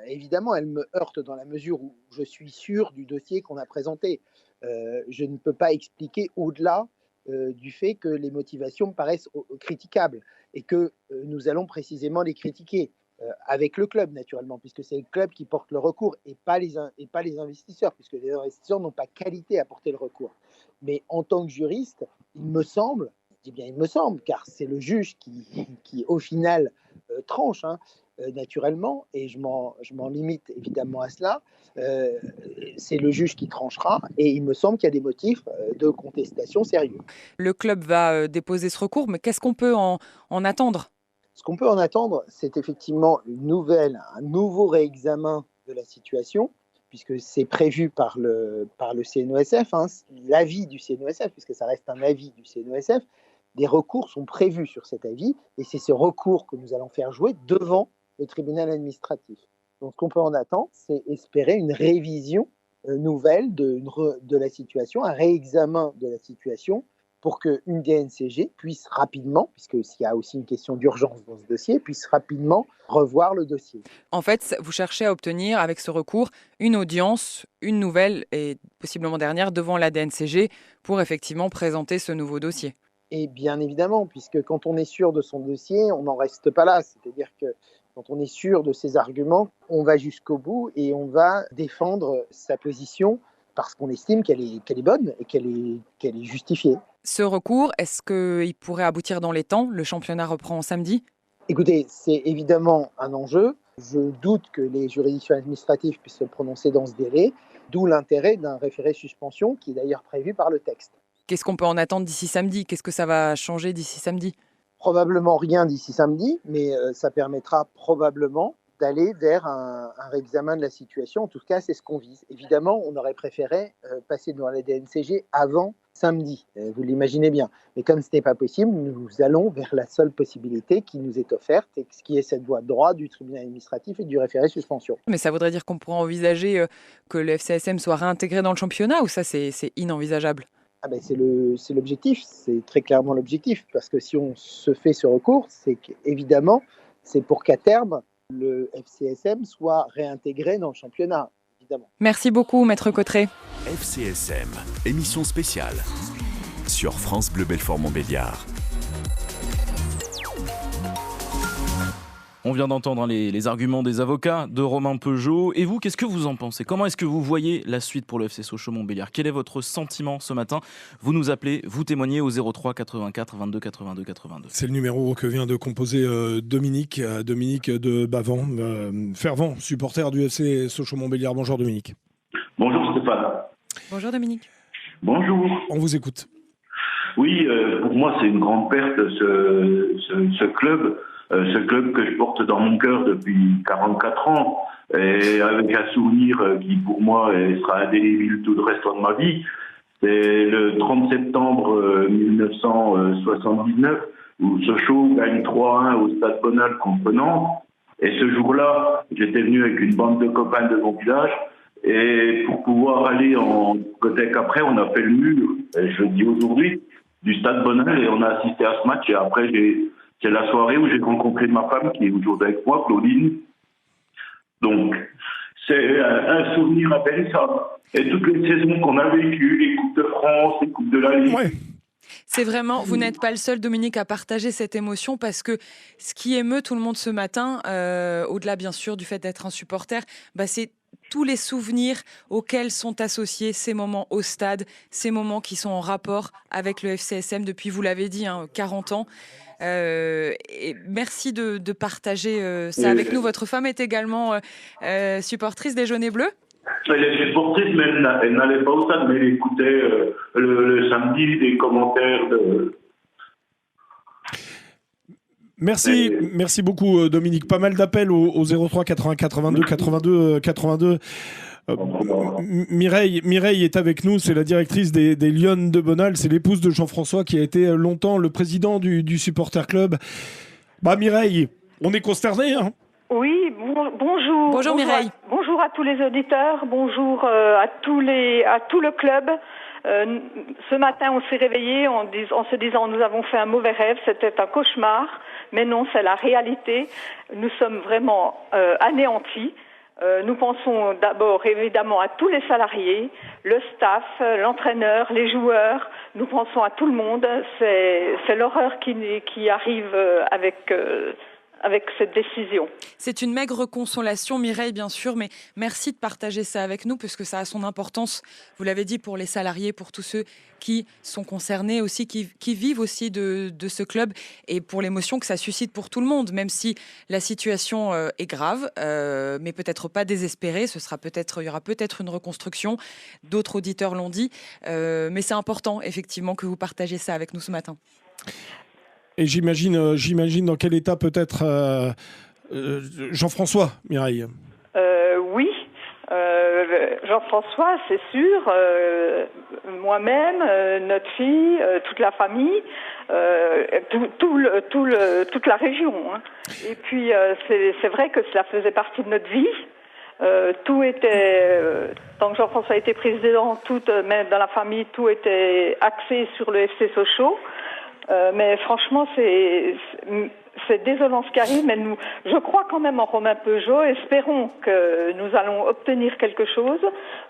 évidemment, elle me heurte dans la mesure où je suis sûr du dossier qu'on a présenté. Je ne peux pas expliquer au-delà du fait que les motivations me paraissent critiquables et que nous allons précisément les critiquer avec le club, naturellement, puisque c'est le club qui porte le recours et pas les investisseurs, puisque les investisseurs n'ont pas qualité à porter le recours. Mais en tant que juriste, il me semble, car c'est le juge qui au final, tranche, naturellement, et je m'en limite évidemment à cela. C'est le juge qui tranchera, et il me semble qu'il y a des motifs de contestation sérieux. Le club va déposer ce recours, mais qu'est-ce qu'on peut en attendre ? Ce qu'on peut en attendre, c'est effectivement un nouveau réexamen de la situation, puisque c'est prévu par le CNOSF, l'avis du CNOSF, puisque ça reste un avis du CNOSF. Des recours sont prévus sur cet avis, et c'est ce recours que nous allons faire jouer devant le tribunal administratif. Donc ce qu'on peut en attendre, c'est espérer une révision nouvelle de la situation, un réexamen de la situation, pour qu'une DNCG puisse rapidement, puisqu'il y a aussi une question d'urgence dans ce dossier, puisse rapidement revoir le dossier. En fait, vous cherchez à obtenir, avec ce recours, une audience, une nouvelle et possiblement dernière, devant la DNCG pour effectivement présenter ce nouveau dossier. Et bien évidemment, puisque quand on est sûr de son dossier, on n'en reste pas là. C'est-à-dire que quand on est sûr de ses arguments, on va jusqu'au bout et on va défendre sa position parce qu'on estime qu'elle est bonne et qu'elle est justifiée. Ce recours, est-ce qu'il pourrait aboutir dans les temps ? Le championnat reprend samedi ? Écoutez, c'est évidemment un enjeu. Je doute que les juridictions administratives puissent se prononcer dans ce délai, d'où l'intérêt d'un référé suspension qui est d'ailleurs prévu par le texte. Qu'est-ce qu'on peut en attendre d'ici samedi ? Qu'est-ce que ça va changer d'ici samedi ? Probablement rien d'ici samedi, mais ça permettra probablement d'aller vers un réexamen de la situation. En tout cas, c'est ce qu'on vise. Évidemment, on aurait préféré passer devant la DNCG avant samedi. Vous l'imaginez bien. Mais comme ce n'est pas possible, nous allons vers la seule possibilité qui nous est offerte, et ce qui est cette voie de droit du tribunal administratif et du référé suspension. Mais ça voudrait dire qu'on pourrait envisager que le FCSM soit réintégré dans le championnat, ou ça c'est inenvisageable? C'est l'objectif, c'est très clairement l'objectif, parce que si on se fait ce recours, c'est qu'évidemment, c'est pour qu'à terme, le FCSM soit réintégré dans le championnat, évidemment. Merci beaucoup, Maître Cotterêts. FCSM, émission spéciale sur France Bleu Belfort Montbéliard. On vient d'entendre les arguments des avocats de Romain Peugeot. Et vous, qu'est-ce que vous en pensez? Comment est-ce que vous voyez la suite pour le FC Sochaux Montbéliard? Quel est votre sentiment ce matin? Vous nous appelez, vous témoignez au 03 84 22 82 82. C'est le numéro que vient de composer Dominique de Bavent, fervent supporter du FC Sochaux Montbéliard. Bonjour Dominique. Bonjour Stéphane. Bonjour Dominique. Bonjour. On vous écoute. Oui, pour moi c'est une grande perte ce club. Ce club que je porte dans mon cœur depuis 44 ans, et avec un souvenir qui pour moi sera indélébile tout le reste de ma vie. C'est le 30 septembre 1979 où Sochaux gagne 3-1 au Stade Bonal contre Nantes. Et ce jour-là, j'étais venu avec une bande de copains de mon village, et pour pouvoir aller en côté qu'après, on a fait le mur, et je le dis aujourd'hui, du Stade Bonal, et on a assisté à ce match. Et après, c'est la soirée où j'ai rencontré ma femme qui est aujourd'hui avec moi, Claudine. Donc, c'est un souvenir impérissable. Et toutes les saisons qu'on a vécues, les Coupes de France, les Coupes de la Ligue. Ouais. C'est vraiment, vous n'êtes pas le seul, Dominique, à partager cette émotion, parce que ce qui émeut tout le monde ce matin, au-delà bien sûr du fait d'être un supporter, c'est tous les souvenirs auxquels sont associés ces moments au stade, ces moments qui sont en rapport avec le FCSM depuis, vous l'avez dit, 40 ans. Et merci de partager ça avec nous. Votre femme est également supportrice des Jaunes et Bleus? Elle est supportrice, mais elle n'allait pas au stade, mais elle écoutait le samedi des commentaires de... Merci beaucoup Dominique. Pas mal d'appels au 03 84 22 82 82. Mireille est avec nous, c'est la directrice des Lionnes de Bonal, c'est l'épouse de Jean-François qui a été longtemps le président du supporter club. Mireille, on est consternés, hein? Oui, bonjour. Bonjour Mireille. Bonjour à tous les auditeurs, bonjour à tout le club. Ce matin, on s'est réveillés en se disant nous avons fait un mauvais rêve, c'était un cauchemar, mais non, c'est la réalité. Nous sommes vraiment anéantis. Nous pensons d'abord évidemment à tous les salariés, le staff, l'entraîneur, les joueurs. Nous pensons à tout le monde. C'est l'horreur qui arrive avec cette décision. C'est une maigre consolation, Mireille, bien sûr, mais merci de partager ça avec nous, parce que ça a son importance, vous l'avez dit, pour les salariés, pour tous ceux qui sont concernés aussi, qui vivent aussi de ce club, et pour l'émotion que ça suscite pour tout le monde, même si la situation est grave, mais peut-être pas désespérée. Il y aura peut-être une reconstruction, d'autres auditeurs l'ont dit, mais c'est important, effectivement, que vous partagez ça avec nous ce matin. Et j'imagine dans quel état peut être Jean-François, Mireille. Oui, Jean-François, c'est sûr, moi-même, notre fille, toute la famille, toute la région. Hein. Et puis, c'est vrai que cela faisait partie de notre vie. Tout était, tant que Jean-François était président, même dans la famille, tout était axé sur le FC Sochaux. Mais franchement, c'est désolant ce qui arrive, mais je crois quand même en Romain Peugeot. Espérons que nous allons obtenir quelque chose,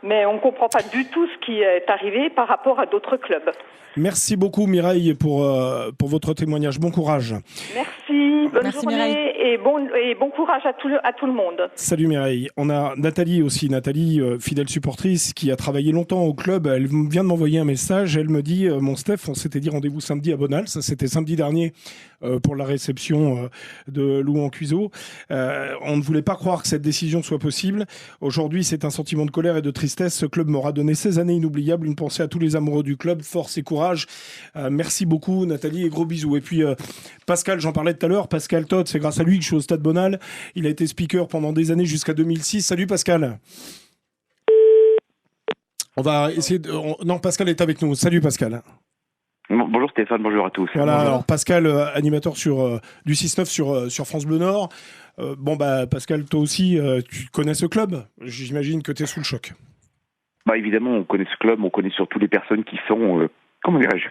mais on ne comprend pas du tout ce qui est arrivé par rapport à d'autres clubs. Merci beaucoup Mireille pour votre témoignage. Bon courage. Merci, bonne journée et bon courage à tout le monde. Salut Mireille. On a Nathalie aussi, fidèle supportrice qui a travaillé longtemps au club. Elle vient de m'envoyer un message. Elle me dit, mon Steph, on s'était dit rendez-vous samedi à Bonal. Ça c'était samedi dernier pour la réception de Louan Cuiseau. On ne voulait pas croire que cette décision soit possible. Aujourd'hui, c'est un sentiment de colère et de tristesse. Ce club m'aura donné 16 années inoubliables. Une pensée à tous les amoureux du club. Force et courage. Merci beaucoup Nathalie et gros bisous. Et puis Pascal, j'en parlais tout à l'heure, Pascal Todd, c'est grâce à lui que je suis au Stade Bonal. Il a été speaker pendant des années jusqu'à 2006. Salut Pascal. On va essayer de... Non, Pascal est avec nous. Salut Pascal. Bonjour Stéphane, bonjour à tous. Voilà, bonjour. alors Pascal, animateur du 6-9 sur France Bleu Nord. Pascal, toi aussi, tu connais ce club. J'imagine que tu es sous le choc. Évidemment, on connaît ce club, on connaît surtout les personnes qui sont... comment dirais-je ?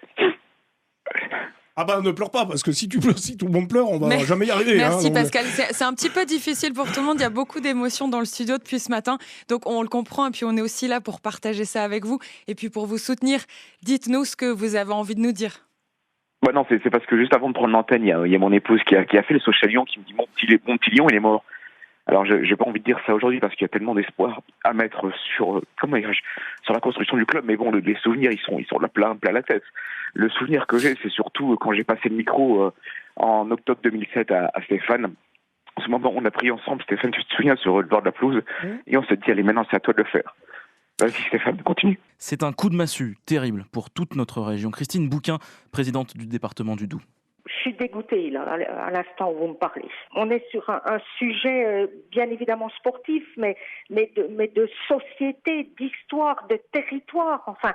Ne pleure pas, parce que si tout le monde pleure, on va jamais y arriver. Merci Pascal, c'est un petit peu difficile pour tout le monde, il y a beaucoup d'émotions dans le studio depuis ce matin, donc on le comprend et puis on est aussi là pour partager ça avec vous et puis pour vous soutenir. Dites-nous ce que vous avez envie de nous dire. Non, c'est parce que juste avant de prendre l'antenne, il y a mon épouse qui a fait le social lion qui me dit mon petit lion, il est mort. Alors, j'ai pas envie de dire ça aujourd'hui parce qu'il y a tellement d'espoir à mettre sur la construction du club. Mais bon, les souvenirs, ils sont là plein la tête. Le souvenir que j'ai, c'est surtout quand j'ai passé le micro en octobre 2007 à Stéphane. En ce moment, on a pris ensemble, Stéphane, tu te souviens, sur le bord de la pelouse, et on s'est dit, allez, maintenant, c'est à toi de le faire. Vas-y Stéphane, continue. C'est un coup de massue terrible pour toute notre région. Christine Bouquin, présidente du département du Doubs. Je suis dégoûtée là, à l'instant où vous me parlez. On est sur un sujet bien évidemment sportif, mais de société, d'histoire, de territoire. Enfin,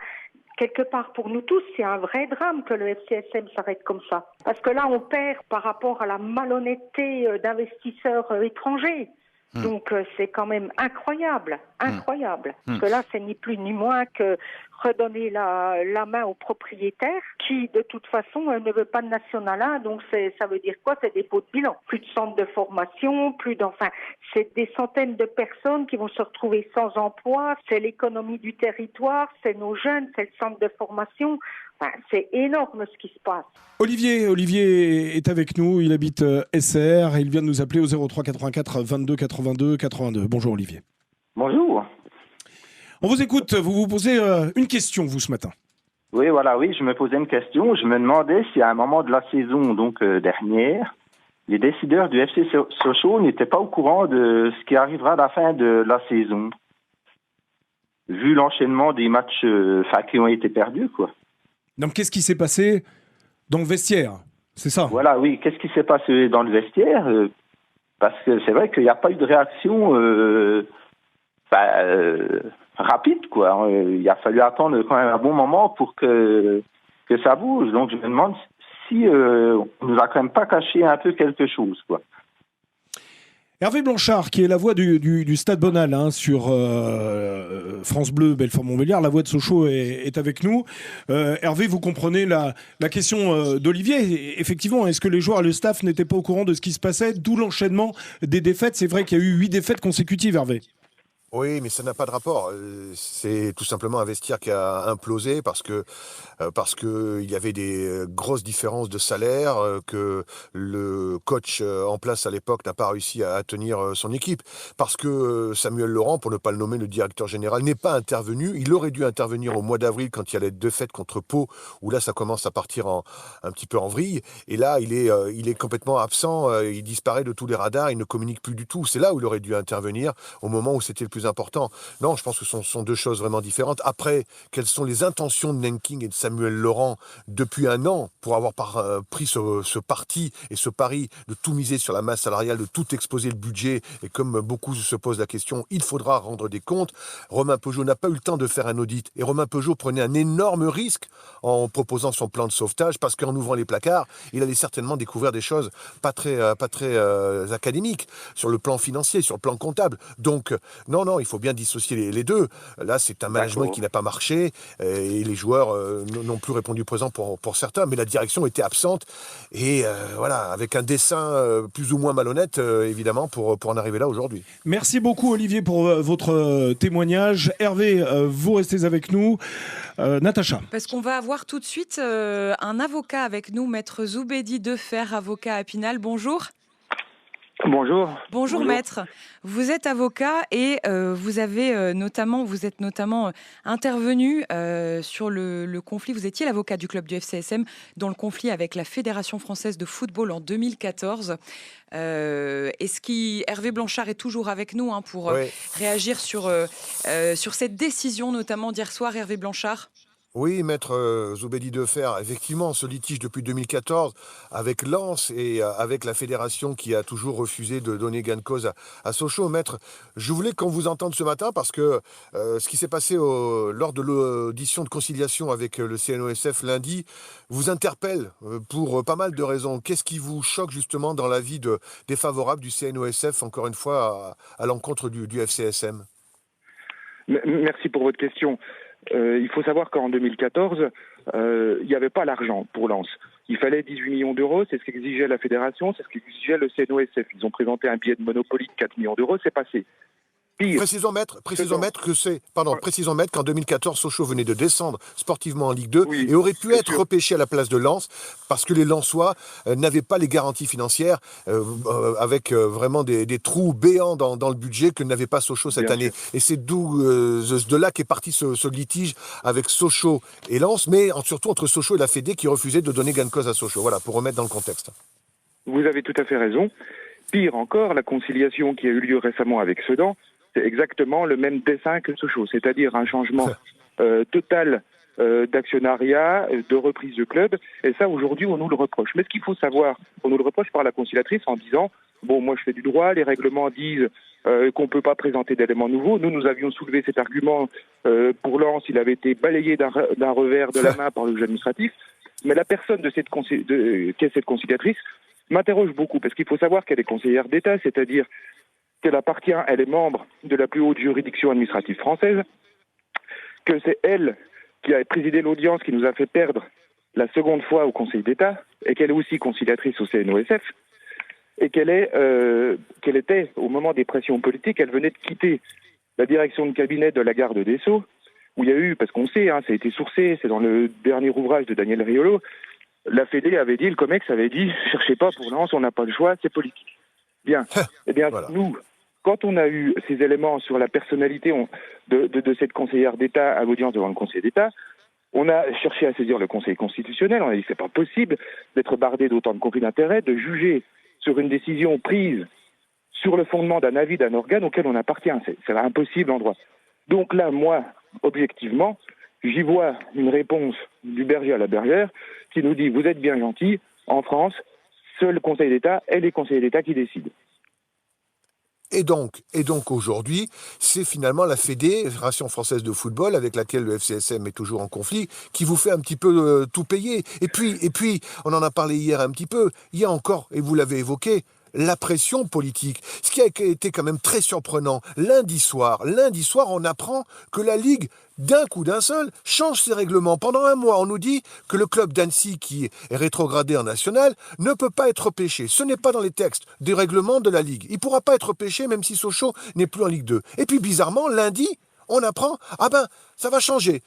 quelque part pour nous tous, c'est un vrai drame que le FCSM s'arrête comme ça. Parce que là, on perd par rapport à la malhonnêteté d'investisseurs étrangers. Donc c'est quand même incroyable. Parce que là, c'est ni plus ni moins que redonner la main aux propriétaires qui, de toute façon, ne veut pas de National 1. Donc ça veut dire quoi? C'est dépôt de bilan. Plus de centres de formation, c'est des centaines de personnes qui vont se retrouver sans emploi. C'est l'économie du territoire, c'est nos jeunes, c'est le centre de formation. C'est énorme ce qui se passe. Olivier est avec nous, il habite SR et il vient de nous appeler au 03 84 22 82 82. Bonjour Olivier. Bonjour. On vous écoute, vous vous posez une question vous ce matin. Oui, je me posais une question. Je me demandais si à un moment de la saison dernière, les décideurs du FC Sochaux n'étaient pas au courant de ce qui arrivera à la fin de la saison. Vu l'enchaînement des matchs qui ont été perdus, quoi. Donc, qu'est-ce qui s'est passé dans le vestiaire? C'est ça? Voilà, oui. Qu'est-ce qui s'est passé dans le vestiaire? Parce que c'est vrai qu'il n'y a pas eu de réaction rapide, quoi. Il a fallu attendre quand même un bon moment pour que ça bouge. Donc, je me demande si on nous a quand même pas caché un peu quelque chose, quoi. Hervé Blanchard, qui est la voix du Stade Bonal sur France Bleu, Belfort-Montbéliard, la voix de Sochaux est avec nous. Hervé, vous comprenez la question d'Olivier. Effectivement, est-ce que les joueurs et le staff n'étaient pas au courant de ce qui se passait, d'où l'enchaînement des défaites? C'est vrai qu'il y a eu 8 défaites consécutives, Hervé. Oui, mais ça n'a pas de rapport. C'est tout simplement un vestiaire qui a implosé parce que il y avait des grosses différences de salaire, que le coach en place à l'époque n'a pas réussi à tenir son équipe, parce que Samuel Laurent, pour ne pas le nommer, le directeur général, n'est pas intervenu. Il aurait dû intervenir au mois d'avril quand il y a les 2 défaites contre Pau, où là ça commence à partir un petit peu en vrille. Et là, il est complètement absent. Il disparaît de tous les radars. Il ne communique plus du tout. C'est là où il aurait dû intervenir au moment où c'était le plus important. Non, je pense que ce sont 2 choses vraiment différentes. Après, quelles sont les intentions de Nenking et de Samuel Laurent depuis un an pour avoir pris ce parti et ce pari de tout miser sur la masse salariale, de tout exposer le budget, et comme beaucoup se posent la question, il faudra rendre des comptes. Romain Peugeot n'a pas eu le temps de faire un audit, et Romain Peugeot prenait un énorme risque en proposant son plan de sauvetage, parce qu'en ouvrant les placards, il allait certainement découvrir des choses pas très académiques sur le plan financier, sur le plan comptable. Donc non, il faut bien dissocier les deux. Là, c'est un management qui n'a pas marché, et les joueurs n'ont plus répondu présent pour certains, mais la direction était absente, et avec un dessin plus ou moins malhonnête, évidemment, pour en arriver là aujourd'hui. Merci beaucoup Olivier pour votre témoignage. Hervé, vous restez avec nous. Natacha. Parce qu'on va avoir tout de suite un avocat avec nous, maître Zoubedi Defer, avocat à Pinal. Bonjour. Bonjour maître. Vous êtes avocat et vous êtes notamment intervenu sur le conflit. Vous étiez l'avocat du club du FCSM dans le conflit avec la Fédération française de football en 2014. Hervé Blanchard est toujours avec nous pour réagir sur cette décision, notamment d'hier soir, Hervé Blanchard? Oui, maître Zoubedi Defer, effectivement, ce litige depuis 2014 avec Lens et avec la fédération qui a toujours refusé de donner gain de cause à Sochaux. Maître, je voulais qu'on vous entende ce matin parce que ce qui s'est passé lors de l'audition de conciliation avec le CNOSF lundi vous interpelle pour pas mal de raisons. Qu'est-ce qui vous choque justement dans l'avis défavorable du CNOSF, encore une fois, à l'encontre du FCSM? Merci pour votre question. Il faut savoir qu'en 2014, il n'y avait pas l'argent pour Lens. Il fallait 18 millions d'euros, c'est ce qu'exigeait la fédération, c'est ce qu'exigeait le CNOSF. Ils ont présenté un billet de Monopoly de 4 millions d'euros, c'est passé. Pire. Précisons, maître, précisons, maître, qu'en 2014, Sochaux venait de descendre sportivement en Ligue 2 et aurait pu être repêché à la place de Lens parce que les Lensois n'avaient pas les garanties financières avec vraiment des trous béants dans le budget que n'avait pas Sochaux cette année. Et c'est de là qu'est parti ce litige avec Sochaux et Lens, mais surtout entre Sochaux et la Fédé qui refusait de donner gain de cause à Sochaux. Voilà, pour remettre dans le contexte. Vous avez tout à fait raison. Pire encore, la conciliation qui a eu lieu récemment avec Sedan, c'est exactement le même dessin que Sochaux, c'est-à-dire un changement total d'actionnariat, de reprise de club. Et ça, aujourd'hui, on nous le reproche. Mais ce qu'il faut savoir, on nous le reproche par la conciliatrice en disant « Bon, moi, je fais du droit, les règlements disent qu'on ne peut pas présenter d'éléments nouveaux. » Nous avions soulevé cet argument pour Lens, il avait été balayé d'un revers de la main par le juge administratif. Mais la personne qui est cette conciliatrice m'interroge beaucoup, parce qu'il faut savoir qu'elle est conseillère d'État, c'est-à-dire elle est membre de la plus haute juridiction administrative française, que c'est elle qui a présidé l'audience qui nous a fait perdre la seconde fois au Conseil d'État, et qu'elle est aussi conciliatrice au CNOSF, et qu'elle était, au moment des pressions politiques, elle venait de quitter la direction de cabinet de la garde des Sceaux, où il y a eu, parce qu'on sait, ça a été sourcé, c'est dans le dernier ouvrage de Daniel Riolo, la Fédé avait dit, le COMEX avait dit, cherchez pas pour Lens, on n'a pas le choix, c'est politique. Bien. Eh bien, voilà. Nous, quand on a eu ces éléments sur la personnalité de cette conseillère d'État à l'audience devant le Conseil d'État, on a cherché à saisir le Conseil constitutionnel, on a dit c'est pas possible d'être bardé d'autant de conflits d'intérêts, de juger sur une décision prise sur le fondement d'un avis d'un organe auquel on appartient. C'est impossible en droit. Donc là, moi, objectivement, j'y vois une réponse du berger à la bergère qui nous dit vous êtes bien gentil, en France, seul le Conseil d'État et les conseillers d'État qui décident. Et donc aujourd'hui, c'est finalement la Fédération française de football, avec laquelle le FCSM est toujours en conflit, qui vous fait un petit peu tout payer. Et puis, on en a parlé hier un petit peu, il y a encore, et vous l'avez évoqué, la pression politique. Ce qui a été quand même très surprenant, lundi soir, on apprend que la Ligue, d'un seul, change ses règlements. Pendant un mois, on nous dit que le club d'Annecy, qui est rétrogradé en national, ne peut pas être repêché. Ce n'est pas dans les textes des règlements de la Ligue. Il ne pourra pas être repêché même si Sochaux n'est plus en Ligue 2. Et puis bizarrement, lundi, on apprend, ça va changer.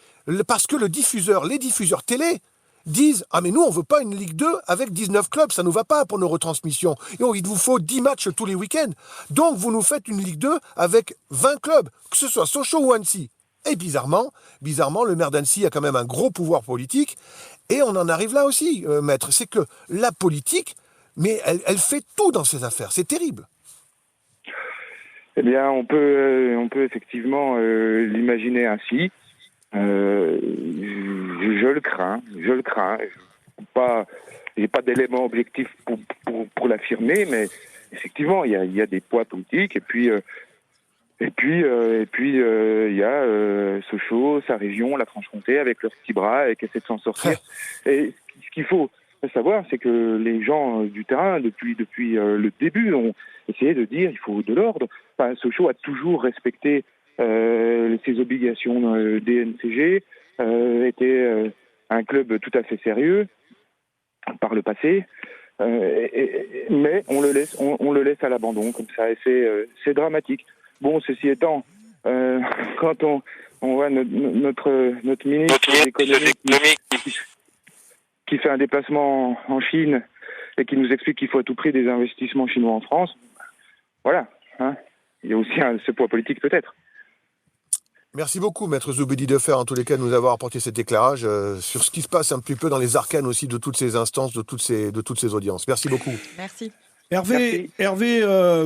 Parce que les diffuseurs télé, disent « Ah mais nous on veut pas une Ligue 2 avec 19 clubs, ça nous va pas pour nos retransmissions. Et il vous faut 10 matchs tous les week-ends. Donc vous nous faites une Ligue 2 avec 20 clubs, que ce soit Sochaux ou Annecy. » Et bizarrement, le maire d'Annecy a quand même un gros pouvoir politique. Et on en arrive là aussi, maître. C'est que la politique, mais elle fait tout dans ces affaires. C'est terrible. Eh bien, on peut effectivement l'imaginer ainsi. Je le crains. J'ai pas d'éléments objectifs pour l'affirmer, mais effectivement, il y a des poids politiques, et puis il y a Sochaux, sa région, la Franche-Comté, avec leurs petits bras, et qui essaient de s'en sortir. Et ce qu'il faut savoir, c'est que les gens du terrain, depuis le début, ont essayé de dire il faut de l'ordre. Enfin, Sochaux a toujours respecté ses obligations DNCG, était un club tout à fait sérieux par le passé, mais on le laisse à l'abandon comme ça, et c'est dramatique. Bon, ceci étant, quand on voit notre ministre de l'économie qui fait un déplacement en Chine et qui nous explique qu'il faut à tout prix des investissements chinois en France, voilà, il y a aussi ce poids politique peut-être. Merci beaucoup, maître Zoubedi Defer, en tous les cas, de nous avoir apporté cet éclairage sur ce qui se passe un petit peu dans les arcanes aussi de toutes ces instances, de toutes ces audiences. Merci beaucoup. Merci. Hervé,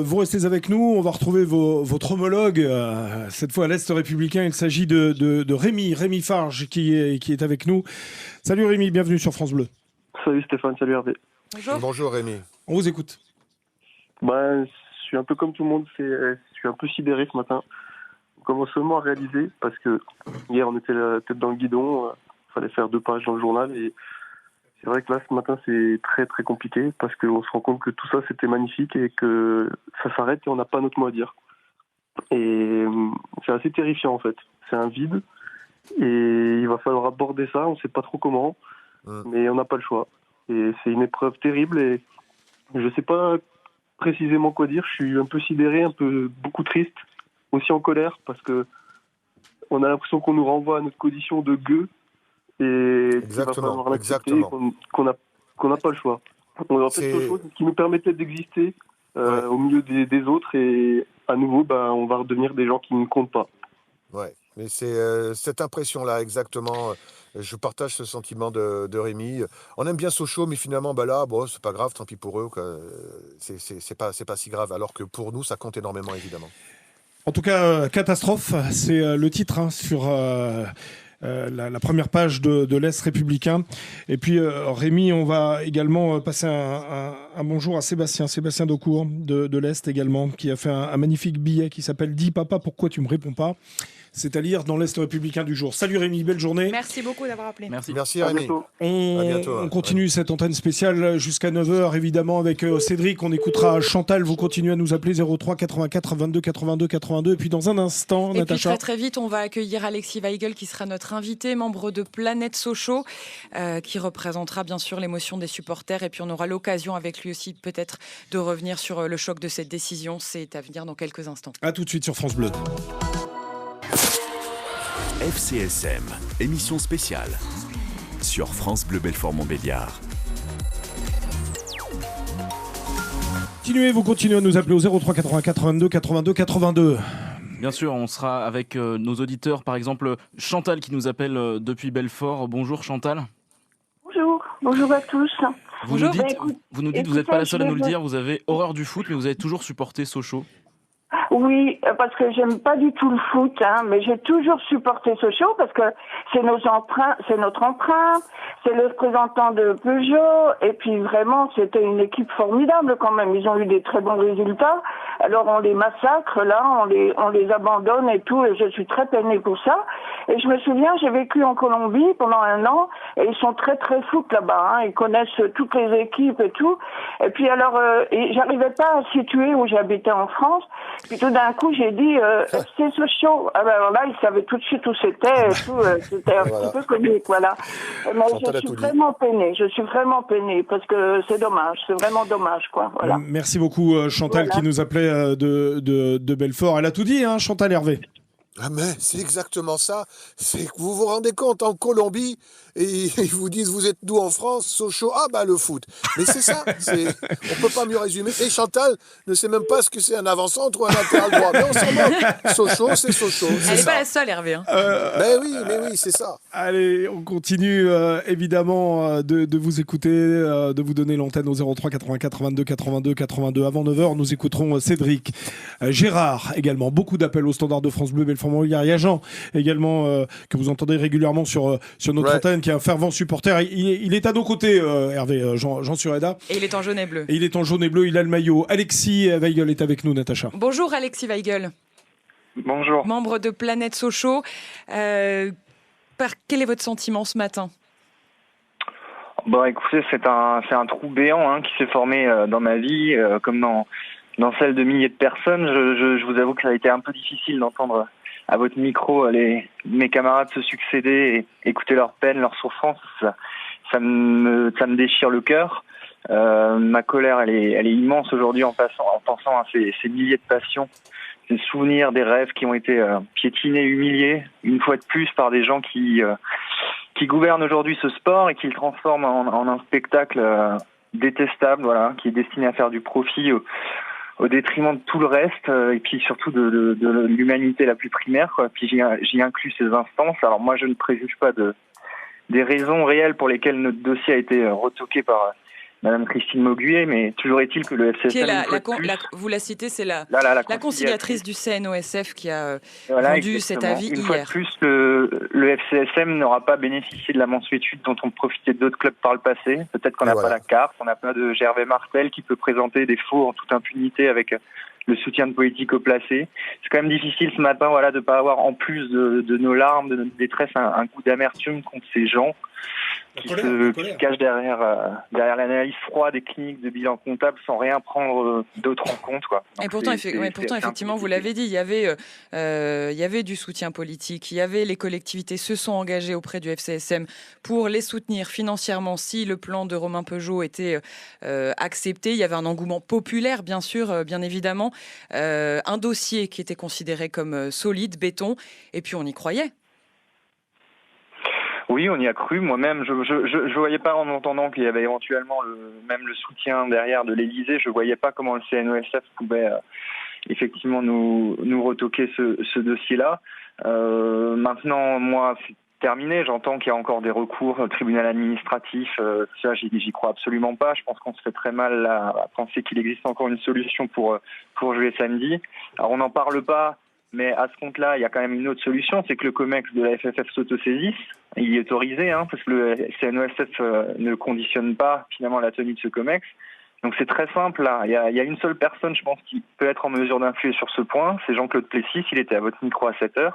vous restez avec nous. On va retrouver votre homologue, cette fois à l'Est républicain. Il s'agit de Rémi Farge qui est avec nous. Salut Rémi, bienvenue sur France Bleu. Salut Stéphane, salut Hervé. Bonjour Rémi. On vous écoute. Je suis un peu comme tout le monde, je suis un peu sidéré ce matin. On commence seulement à réaliser, parce que hier on était la tête dans le guidon, fallait faire 2 pages dans le journal, et c'est vrai que là ce matin c'est très très compliqué, parce qu'on se rend compte que tout ça c'était magnifique et que ça s'arrête et on n'a pas notre mot à dire. Et c'est assez terrifiant en fait, c'est un vide, et il va falloir aborder ça, on ne sait pas trop comment, mais on n'a pas le choix. Et c'est une épreuve terrible, et je ne sais pas précisément quoi dire, je suis un peu sidéré, beaucoup triste, aussi en colère, parce que on a l'impression qu'on nous renvoie à notre condition de gueux, et qu'il va falloir l'accepter, qu'on n'a pas le choix. On aurait peut-être quelque chose qui nous permettait d'exister au milieu des autres, et à nouveau, on va redevenir des gens qui ne comptent pas. Ouais, mais c'est cette impression-là, exactement. Je partage ce sentiment de Rémi. On aime bien Sochaux, mais finalement, là, c'est pas grave, tant pis pour eux. C'est pas si grave, alors que pour nous, ça compte énormément, évidemment. En tout cas, catastrophe, c'est le titre sur la première page de l'Est républicain. Et puis, Rémi, on va également passer un bonjour à Sébastien Daucourt de l'Est également, qui a fait un magnifique billet qui s'appelle « Dis papa, pourquoi tu me réponds pas ?» C'est à lire dans l'Est républicain du jour. Salut Rémi, belle journée. Merci beaucoup d'avoir appelé. Merci Rémi. À bientôt. On continue cette antenne spéciale jusqu'à 9h, évidemment, avec Cédric. On écoutera Chantal. Vous continuez à nous appeler 03 84 22 82 82. Et puis dans un instant, Natacha. Puis très vite, on va accueillir Alexis Weigel, qui sera notre invité, membre de Planète Sochaux, qui représentera bien sûr l'émotion des supporters. Et puis on aura l'occasion avec lui aussi peut-être de revenir sur le choc de cette décision. C'est à venir dans quelques instants. À tout de suite sur France Bleu. FCSM, émission spéciale sur France Bleu Belfort Montbéliard. Vous continuez à nous appeler au 03 84 22 82 82. Bien sûr, on sera avec nos auditeurs, par exemple Chantal qui nous appelle depuis Belfort. Bonjour Chantal. Bonjour à tous. Vous nous dites, vous n'êtes pas la seule à nous le dire, vous avez horreur du foot, mais vous avez toujours supporté Sochaux. Oui, parce que j'aime pas du tout le foot, mais j'ai toujours supporté Sochaux parce que c'est notre empreinte, c'est le représentant de Peugeot, et puis vraiment c'était une équipe formidable quand même. Ils ont eu des très bons résultats. Alors on les massacre là, on les abandonne et tout, et je suis très peinée pour ça. Et je me souviens, j'ai vécu en Colombie pendant 1 an, et ils sont très très foot là-bas. Ils connaissent toutes les équipes et tout. Et puis alors, et j'arrivais pas à situer où j'habitais en France. Puis tout d'un coup, j'ai dit FC Sochaux. Alors là, ils savaient tout de suite où c'était. C'était un petit peu comique, voilà. Mais je suis vraiment peinée. Je suis vraiment peinée parce que c'est dommage. C'est vraiment dommage, quoi. Voilà. Merci beaucoup, Chantal, qui nous appelait de Belfort. Elle a tout dit, Chantal Hervé. Ah mais c'est exactement ça. C'est que vous vous rendez compte, en Colombie, et ils vous disent vous êtes d'où en France, Sochaux, le foot. Mais c'est ça, on peut pas mieux résumer. Et Chantal ne sait même pas ce que c'est un avant-centre ou un latéral droit. Mais on s'en moque. Sochaux, c'est Sochaux. Elle n'est pas la seule, Hervé. Mais oui, c'est ça. Allez, on continue évidemment de vous écouter, de vous donner l'antenne au 03 84 22 82 82. Avant 9h, nous écouterons Cédric, Gérard également. Beaucoup d'appels au standard de France Bleu Belfort Montbéliard. Il y a Jean également que vous entendez régulièrement sur notre antenne, qui est un fervent supporter. Il est à nos côtés, Hervé, Jean Sureda. Et il est en jaune et bleu. Il a le maillot. Alexis Weigel est avec nous, Natacha. Bonjour Alexis Weigel. Bonjour. Membre de Planète Sochaux. Quel est votre sentiment ce matin ? Écoutez, c'est un trou béant qui s'est formé dans ma vie, comme dans celle de milliers de personnes. Je vous avoue que ça a été un peu difficile d'entendre à votre micro mes camarades se succéder et écouter leur peine, leur souffrance. Ça me déchire le cœur. Ma colère, elle est immense aujourd'hui en pensant à ces milliers de passions, ces souvenirs, des rêves qui ont été piétinés, humiliés, une fois de plus par des gens qui gouvernent aujourd'hui ce sport et qui le transforment en un spectacle détestable, voilà, qui est destiné à faire du profit au détriment de tout le reste, et puis surtout de l'humanité la plus primaire, quoi. Puis j'y inclus ces instances. Alors moi, je ne préjuge pas des raisons réelles pour lesquelles notre dossier a été retoqué par Madame Christine Mauguier, mais toujours est-il que le FCSM... Qui est vous la citez, c'est la conciliatrice du CNOSF qui a rendu cet avis hier. Une fois de plus, le FCSM n'aura pas bénéficié de la mansuétude dont ont profité d'autres clubs par le passé. Peut-être qu'on n'a pas la carte, on n'a pas de Gervais Martel qui peut présenter des faux en toute impunité avec le soutien de politico placé. C'est quand même difficile ce matin de ne pas avoir, en plus de nos larmes, de notre détresse, un coup d'amertume contre ces gens qui se cachent derrière l'analyse froide et clinique de bilan comptable sans rien prendre d'autre en compte. Et pourtant, effectivement, vous l'avez dit, il y avait du soutien politique, il y avait les collectivités se sont engagées auprès du FCSM pour les soutenir financièrement si le plan de Romain Peugeot était accepté. Il y avait un engouement populaire, bien sûr, bien évidemment, un dossier qui était considéré comme solide, béton, et puis on y croyait. Oui, on y a cru. Moi-même, je voyais pas, en entendant qu'il y avait éventuellement le soutien derrière de l'Élysée, je voyais pas comment le CNOSF pouvait effectivement nous retoquer ce dossier-là. Maintenant, moi, c'est terminé. J'entends qu'il y a encore des recours au tribunal administratif. Ça, j'y crois absolument pas. Je pense qu'on se fait très mal à penser qu'il existe encore une solution pour jouer samedi. Alors, on n'en parle pas. Mais à ce compte-là, il y a quand même une autre solution, c'est que le COMEX de la FFF s'autosaisisse. Il est autorisé, parce que le CNOSF ne conditionne pas finalement la tenue de ce COMEX. Donc c'est très simple là. Il y a une seule personne, je pense, qui peut être en mesure d'influer sur ce point, c'est Jean-Claude Plessis. Il était à votre micro à 7h.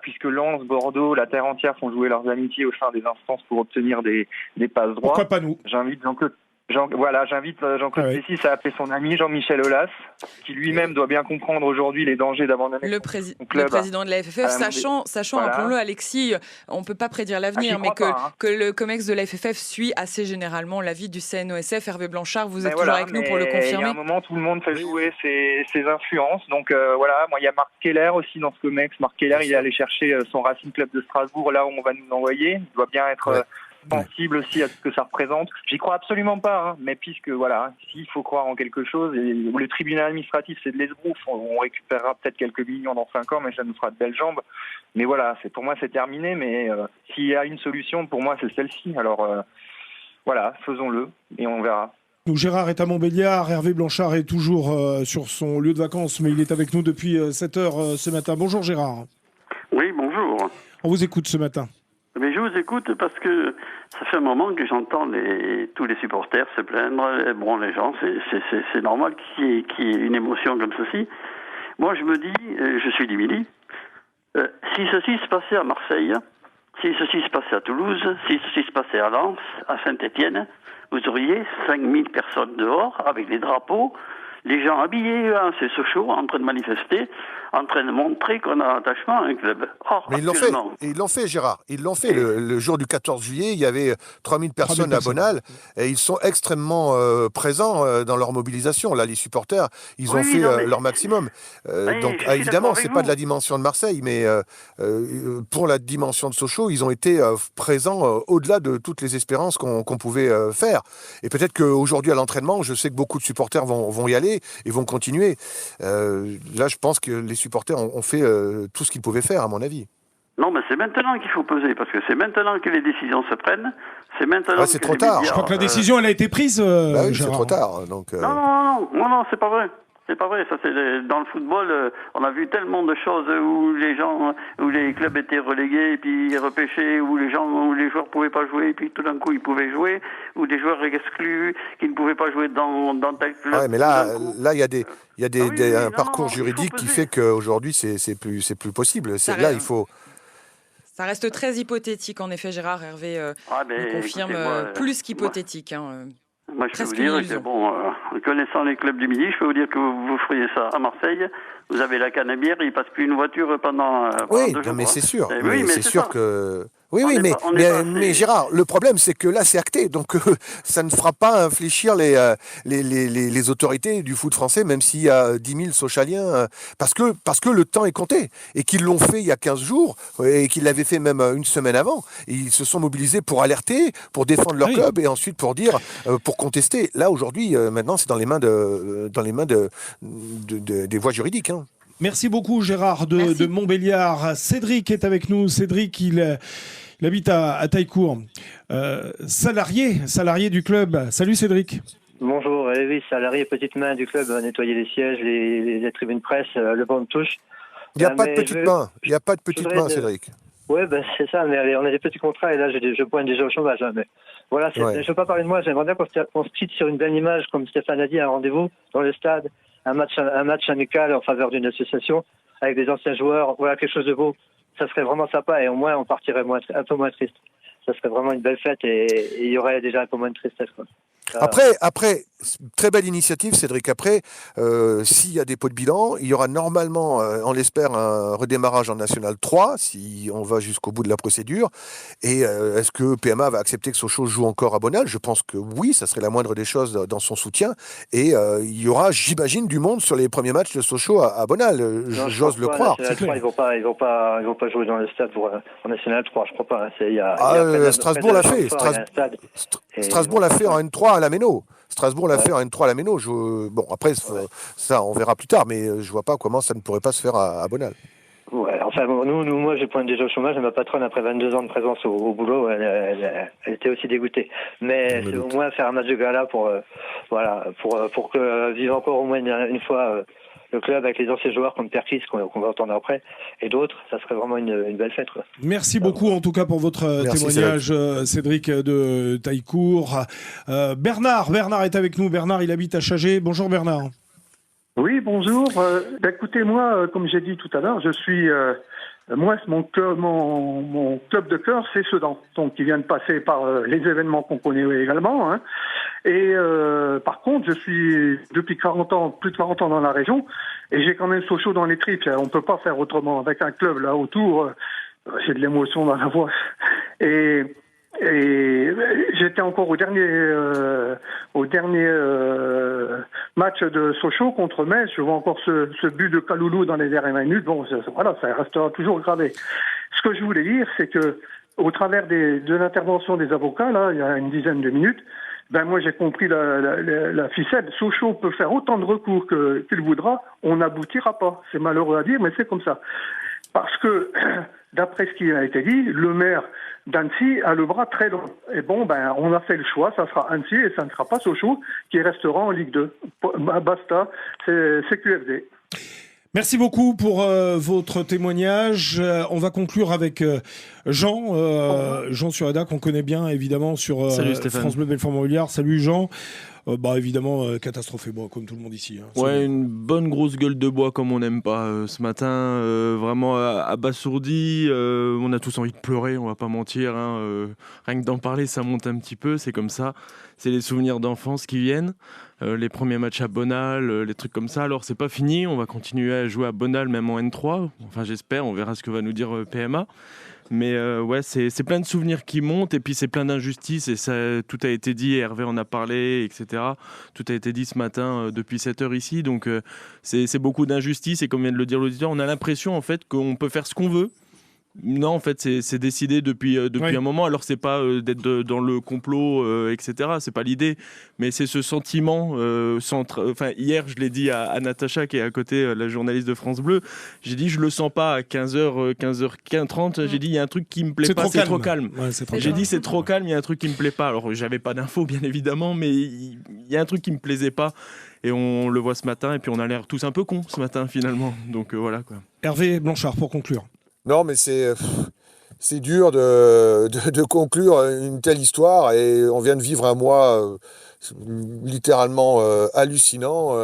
Puisque Lens, Bordeaux, la terre entière font jouer leurs amitiés au sein des instances pour obtenir des passes droits. Pourquoi pas nous ? J'invite Jean-Claude Plessis à appeler son ami Jean-Michel Aulas, qui lui-même doit bien comprendre aujourd'hui les dangers d'abandonner le président de la FFF, sachant rappelons-le, Alexis, on ne peut pas prédire l'avenir, mais que le COMEX de la FFF suit assez généralement l'avis du CNOSF. Hervé Blanchard, vous êtes toujours avec nous pour le confirmer. Il y a un moment, tout le monde fait jouer ses influences. Donc moi, il y a Marc Keller aussi dans ce COMEX. Marc Keller, il est allé chercher son Racing Club de Strasbourg, là où on va nous envoyer. Il doit bien être... sensible aussi à ce que ça représente. J'y crois absolument pas, mais puisque s'il faut croire en quelque chose, et le tribunal administratif c'est de l'esbrouf, on récupérera peut-être quelques millions dans 5 ans, mais ça nous fera de belles jambes. Mais pour moi c'est terminé, mais s'il y a une solution, pour moi c'est celle-ci. Alors faisons-le et on verra. Donc Gérard est à Montbéliard, Hervé Blanchard est toujours sur son lieu de vacances, mais il est avec nous depuis 7h ce matin. Bonjour Gérard. Oui, bonjour. On vous écoute ce matin. Mais je vous écoute parce que ça fait un moment que j'entends tous les supporters se plaindre. Bon, les gens, c'est normal qu'il y ait une émotion comme ceci. Moi, je me dis, je suis du Midi, si ceci se passait à Marseille, si ceci se passait à Toulouse, si ceci se passait à Lens, à Saint-Étienne, vous auriez 5000 personnes dehors avec des drapeaux, les gens habillés, c'est Sochaux, en train de manifester, en train de montrer qu'on a un attachement à un club. Or, mais ils l'ont fait, Gérard. Ils l'ont fait. Le jour du 14 juillet, il y donc 3000 personnes à Bonal et ils sont extrêmement présents dans leur mobilisation. Là, les supporters, ils ont fait leur maximum. Donc, évidemment, c'est pas de la dimension de Marseille, mais pour la dimension de Sochaux, ils ont été présents au-delà de toutes les espérances qu'on pouvait faire. Et peut-être qu'aujourd'hui, à l'entraînement, je sais que beaucoup de supporters vont y aller et vont continuer. Là, je pense que les supporters ont fait tout ce qu'ils pouvaient faire, à mon avis. Non, mais c'est maintenant qu'il faut peser, parce que c'est maintenant que les décisions se prennent. C'est maintenant. C'est trop tard. Je crois que la décision, elle a été prise. Oui, c'est trop tard. Donc, Non, c'est pas vrai. C'est pas vrai. Ça, c'est dans le football, on a vu tellement de choses où les clubs étaient relégués et puis repêchés, où les joueurs pouvaient pas jouer et puis tout d'un coup ils pouvaient jouer, ou des joueurs exclus qui ne pouvaient pas jouer dans tel club. Ouais, mais là, il y a un parcours juridique qui fait qu'aujourd'hui c'est plus possible. Il faut. Ça reste très hypothétique, en effet, Gérard. Hervé confirme plus qu'hypothétique. Moi, je peux vous dire que, connaissant les clubs du Midi, je peux vous dire que vous feriez ça à Marseille. Vous avez la canne à bière, il ne passe plus une voiture pendant 2 jours. Mais c'est sûr. C'est sûr que... Mais Gérard, le problème, c'est que là, c'est acté. Donc, ça ne fera pas infléchir les autorités du foot français, même s'il y a 10 000 Sochaliens, parce que le temps est compté. Et qu'ils l'ont fait il y a 15 jours, et qu'ils l'avaient fait même une semaine avant. Et ils se sont mobilisés pour alerter, pour défendre leur club, et ensuite pour dire, pour contester. Là, aujourd'hui, maintenant, c'est dans les mains des voies juridiques. Merci beaucoup Gérard de Montbéliard. Cédric est avec nous. Cédric, il Il habite à Taillecourt. Salarié du club. Salut Cédric. Bonjour, oui, salarié petite main du club, nettoyer les sièges, les tribunes presse, le banc de touche. Il n'y a pas de petite main, Cédric. Oui, c'est ça, mais on a des petits contrats et là je pointe déjà au chômage. Mais voilà, je ne veux pas parler de moi, j'aimerais bien qu'on se quitte sur une belle image, comme Stéphane a dit, un rendez-vous dans le stade, un match amical en faveur d'une association avec des anciens joueurs, voilà, quelque chose de beau. Ça serait vraiment sympa et au moins on partirait un peu moins triste. Ça serait vraiment une belle fête et il y aurait déjà un peu moins de tristesse, quoi. Après, très belle initiative, Cédric. Après, s'il y a des pots de bilan, il y aura normalement, on l'espère, un redémarrage en National 3, si on va jusqu'au bout de la procédure. Et est-ce que PMA va accepter que Sochaux joue encore à Bonal ? Je pense que oui, ça serait la moindre des choses dans son soutien. Et il y aura, j'imagine, du monde sur les premiers matchs de Sochaux à Bonal. J'ose le croire. Ils vont pas jouer dans le stade en National 3, je crois pas. Strasbourg l'a fait. Strasbourg l'a fait en N3 à la Méno. Bon, après, ça, on verra plus tard, mais je vois pas comment ça ne pourrait pas se faire à Bonal. Ouais, enfin, moi, j'ai pointé déjà au chômage, et ma patronne, après 22 ans de présence au boulot, elle était aussi dégoûtée. Mais c'est au moins faire un match de gala pour que vive encore au moins une fois le club avec les anciens joueurs comme Perkis qu'on va entendre après et d'autres, ça serait vraiment une belle fête, quoi. Merci beaucoup en tout cas pour votre témoignage, Cédric de Taillecourt. Bernard est avec nous. Bernard, il habite à Chagé. Bonjour Bernard. Oui, bonjour. Écoutez, moi, comme j'ai dit tout à l'heure, je suis... moi, mon club de cœur, c'est Sedan, donc qui vient de passer par les événements qu'on connaît également. Hein. Et par contre, je suis depuis plus de 40 ans dans la région, et j'ai quand même Sochaux dans les tripes. On peut pas faire autrement avec un club là autour. J'ai de l'émotion dans la voix. Et j'étais encore au dernier match de Sochaux contre Metz. Je vois encore ce but de Kaloulou dans les dernières minutes. Bon, voilà, ça restera toujours gravé. Ce que je voulais dire, c'est que au travers de l'intervention des avocats, là, il y a une dizaine de minutes, moi j'ai compris la ficelle. Sochaux peut faire autant de recours qu'il voudra, on n'aboutira pas. C'est malheureux à dire, mais c'est comme ça. Parce que, d'après ce qui a été dit, le maire d'Annecy a le bras très long. Et bon, on a fait le choix, ça sera Annecy et ça ne sera pas Sochaux qui restera en Ligue 2. Basta, c'est QFD. Merci beaucoup pour votre témoignage. On va conclure avec Jean sur EDA, qu'on connaît bien évidemment sur France Bleu Belfort-Montbéliard. Salut Jean. Évidemment, catastrophé, comme tout le monde ici. Hein. Ouais, une bonne grosse gueule de bois comme on n'aime pas ce matin, vraiment abasourdi. On a tous envie de pleurer, on va pas mentir. Hein. Rien que d'en parler, ça monte un petit peu, c'est comme ça. C'est les souvenirs d'enfance qui viennent. Les premiers matchs à Bonal, les trucs comme ça. Alors, c'est pas fini, on va continuer à jouer à Bonal, même en N3. Enfin, j'espère, on verra ce que va nous dire PMA. Mais c'est plein de souvenirs qui montent et puis c'est plein d'injustices et ça, tout a été dit, Hervé en a parlé, etc. Tout a été dit ce matin depuis 7h ici, donc c'est beaucoup d'injustices et comme vient de le dire l'auditeur, on a l'impression en fait qu'on peut faire ce qu'on veut. Non, en fait, c'est décidé depuis un moment. Alors, c'est pas d'être dans le complot, etc. C'est pas l'idée, mais c'est ce sentiment. Hier, je l'ai dit à Natacha, qui est à côté, la journaliste de France Bleu. J'ai dit, je le sens pas à 15h30. J'ai dit, il y a un truc qui me plaît pas. C'est trop calme. Ouais, j'ai dit, c'est trop calme. Il y a un truc qui me plaît pas. Alors, j'avais pas d'infos, bien évidemment, mais il y a un truc qui me plaisait pas. Et on le voit ce matin. Et puis, on a l'air tous un peu cons ce matin, finalement. Donc voilà quoi. Hervé Blanchard pour conclure. Non, mais c'est dur de conclure une telle histoire et on vient de vivre un mois littéralement hallucinant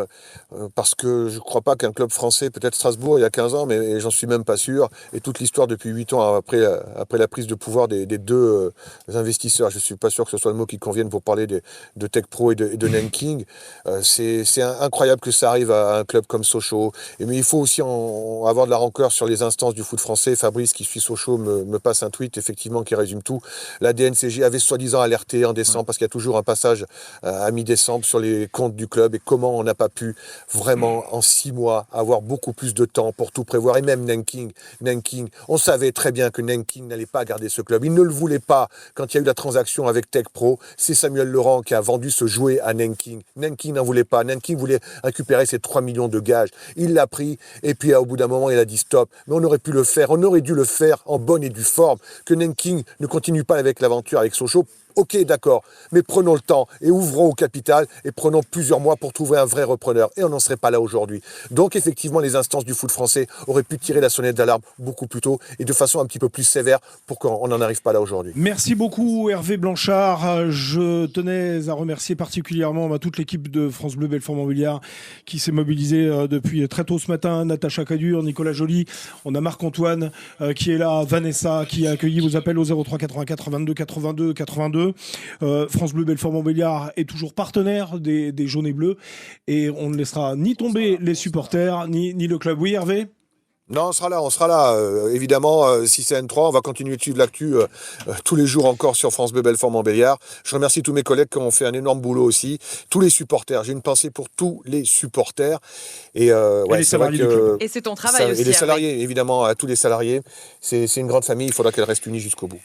parce que je ne crois pas qu'un club français, peut-être Strasbourg il y a 15 ans, mais j'en suis même pas sûr, et toute l'histoire depuis 8 ans après la prise de pouvoir des deux investisseurs, je ne suis pas sûr que ce soit le mot qui convienne pour parler de Tech Pro et de Nanking. C'est incroyable que ça arrive à un club comme Sochaux, mais il faut aussi avoir de la rancœur sur les instances du foot français. Fabrice, qui suit Sochaux, me passe un tweet effectivement qui résume tout. La DNCG avait soi-disant alerté en décembre parce qu'il y a toujours un passage à mi-décembre sur les comptes du club et comment on n'a pas pu vraiment en 6 mois avoir beaucoup plus de temps pour tout prévoir. Et même Nanking, on savait très bien que Nanking n'allait pas garder ce club. Il ne le voulait pas quand il y a eu la transaction avec Tech Pro. C'est Samuel Laurent qui a vendu ce jouet à Nanking. Nanking n'en voulait pas. Nanking voulait récupérer ses 3 millions de gages. Il l'a pris et puis au bout d'un moment, il a dit stop. Mais on aurait pu le faire. On aurait dû le faire en bonne et due forme. Que Nanking ne continue pas avec l'aventure avec Sochaux. Ok, d'accord, mais prenons le temps et ouvrons au capital et prenons plusieurs mois pour trouver un vrai repreneur. Et on n'en serait pas là aujourd'hui. Donc effectivement, les instances du foot français auraient pu tirer la sonnette d'alarme beaucoup plus tôt et de façon un petit peu plus sévère pour qu'on n'en arrive pas là aujourd'hui. Merci beaucoup Hervé Blanchard. Je tenais à remercier particulièrement toute l'équipe de France Bleu Belfort-Montbéliard qui s'est mobilisée depuis très tôt ce matin. Natacha Cadur, Nicolas Joly, on a Marc-Antoine qui est là, Vanessa qui a accueilli vos appels au 03 84 22 82 82. France Bleu Belfort-Montbéliard est toujours partenaire des jaunes et bleus et on ne laissera ni tomber les supporters ni le club. Oui Hervé ? Non, on sera là. Évidemment, si c'est N3, on va continuer de suivre l'actu tous les jours encore sur France Bleu Belfort-Montbéliard. Je remercie tous mes collègues qui ont fait un énorme boulot aussi. Tous les supporters. J'ai une pensée pour tous les supporters. Et les salariés du club. Et c'est ton travail aussi. Et les salariés, évidemment, tous les salariés. C'est une grande famille. Il faudra qu'elle reste unie jusqu'au bout.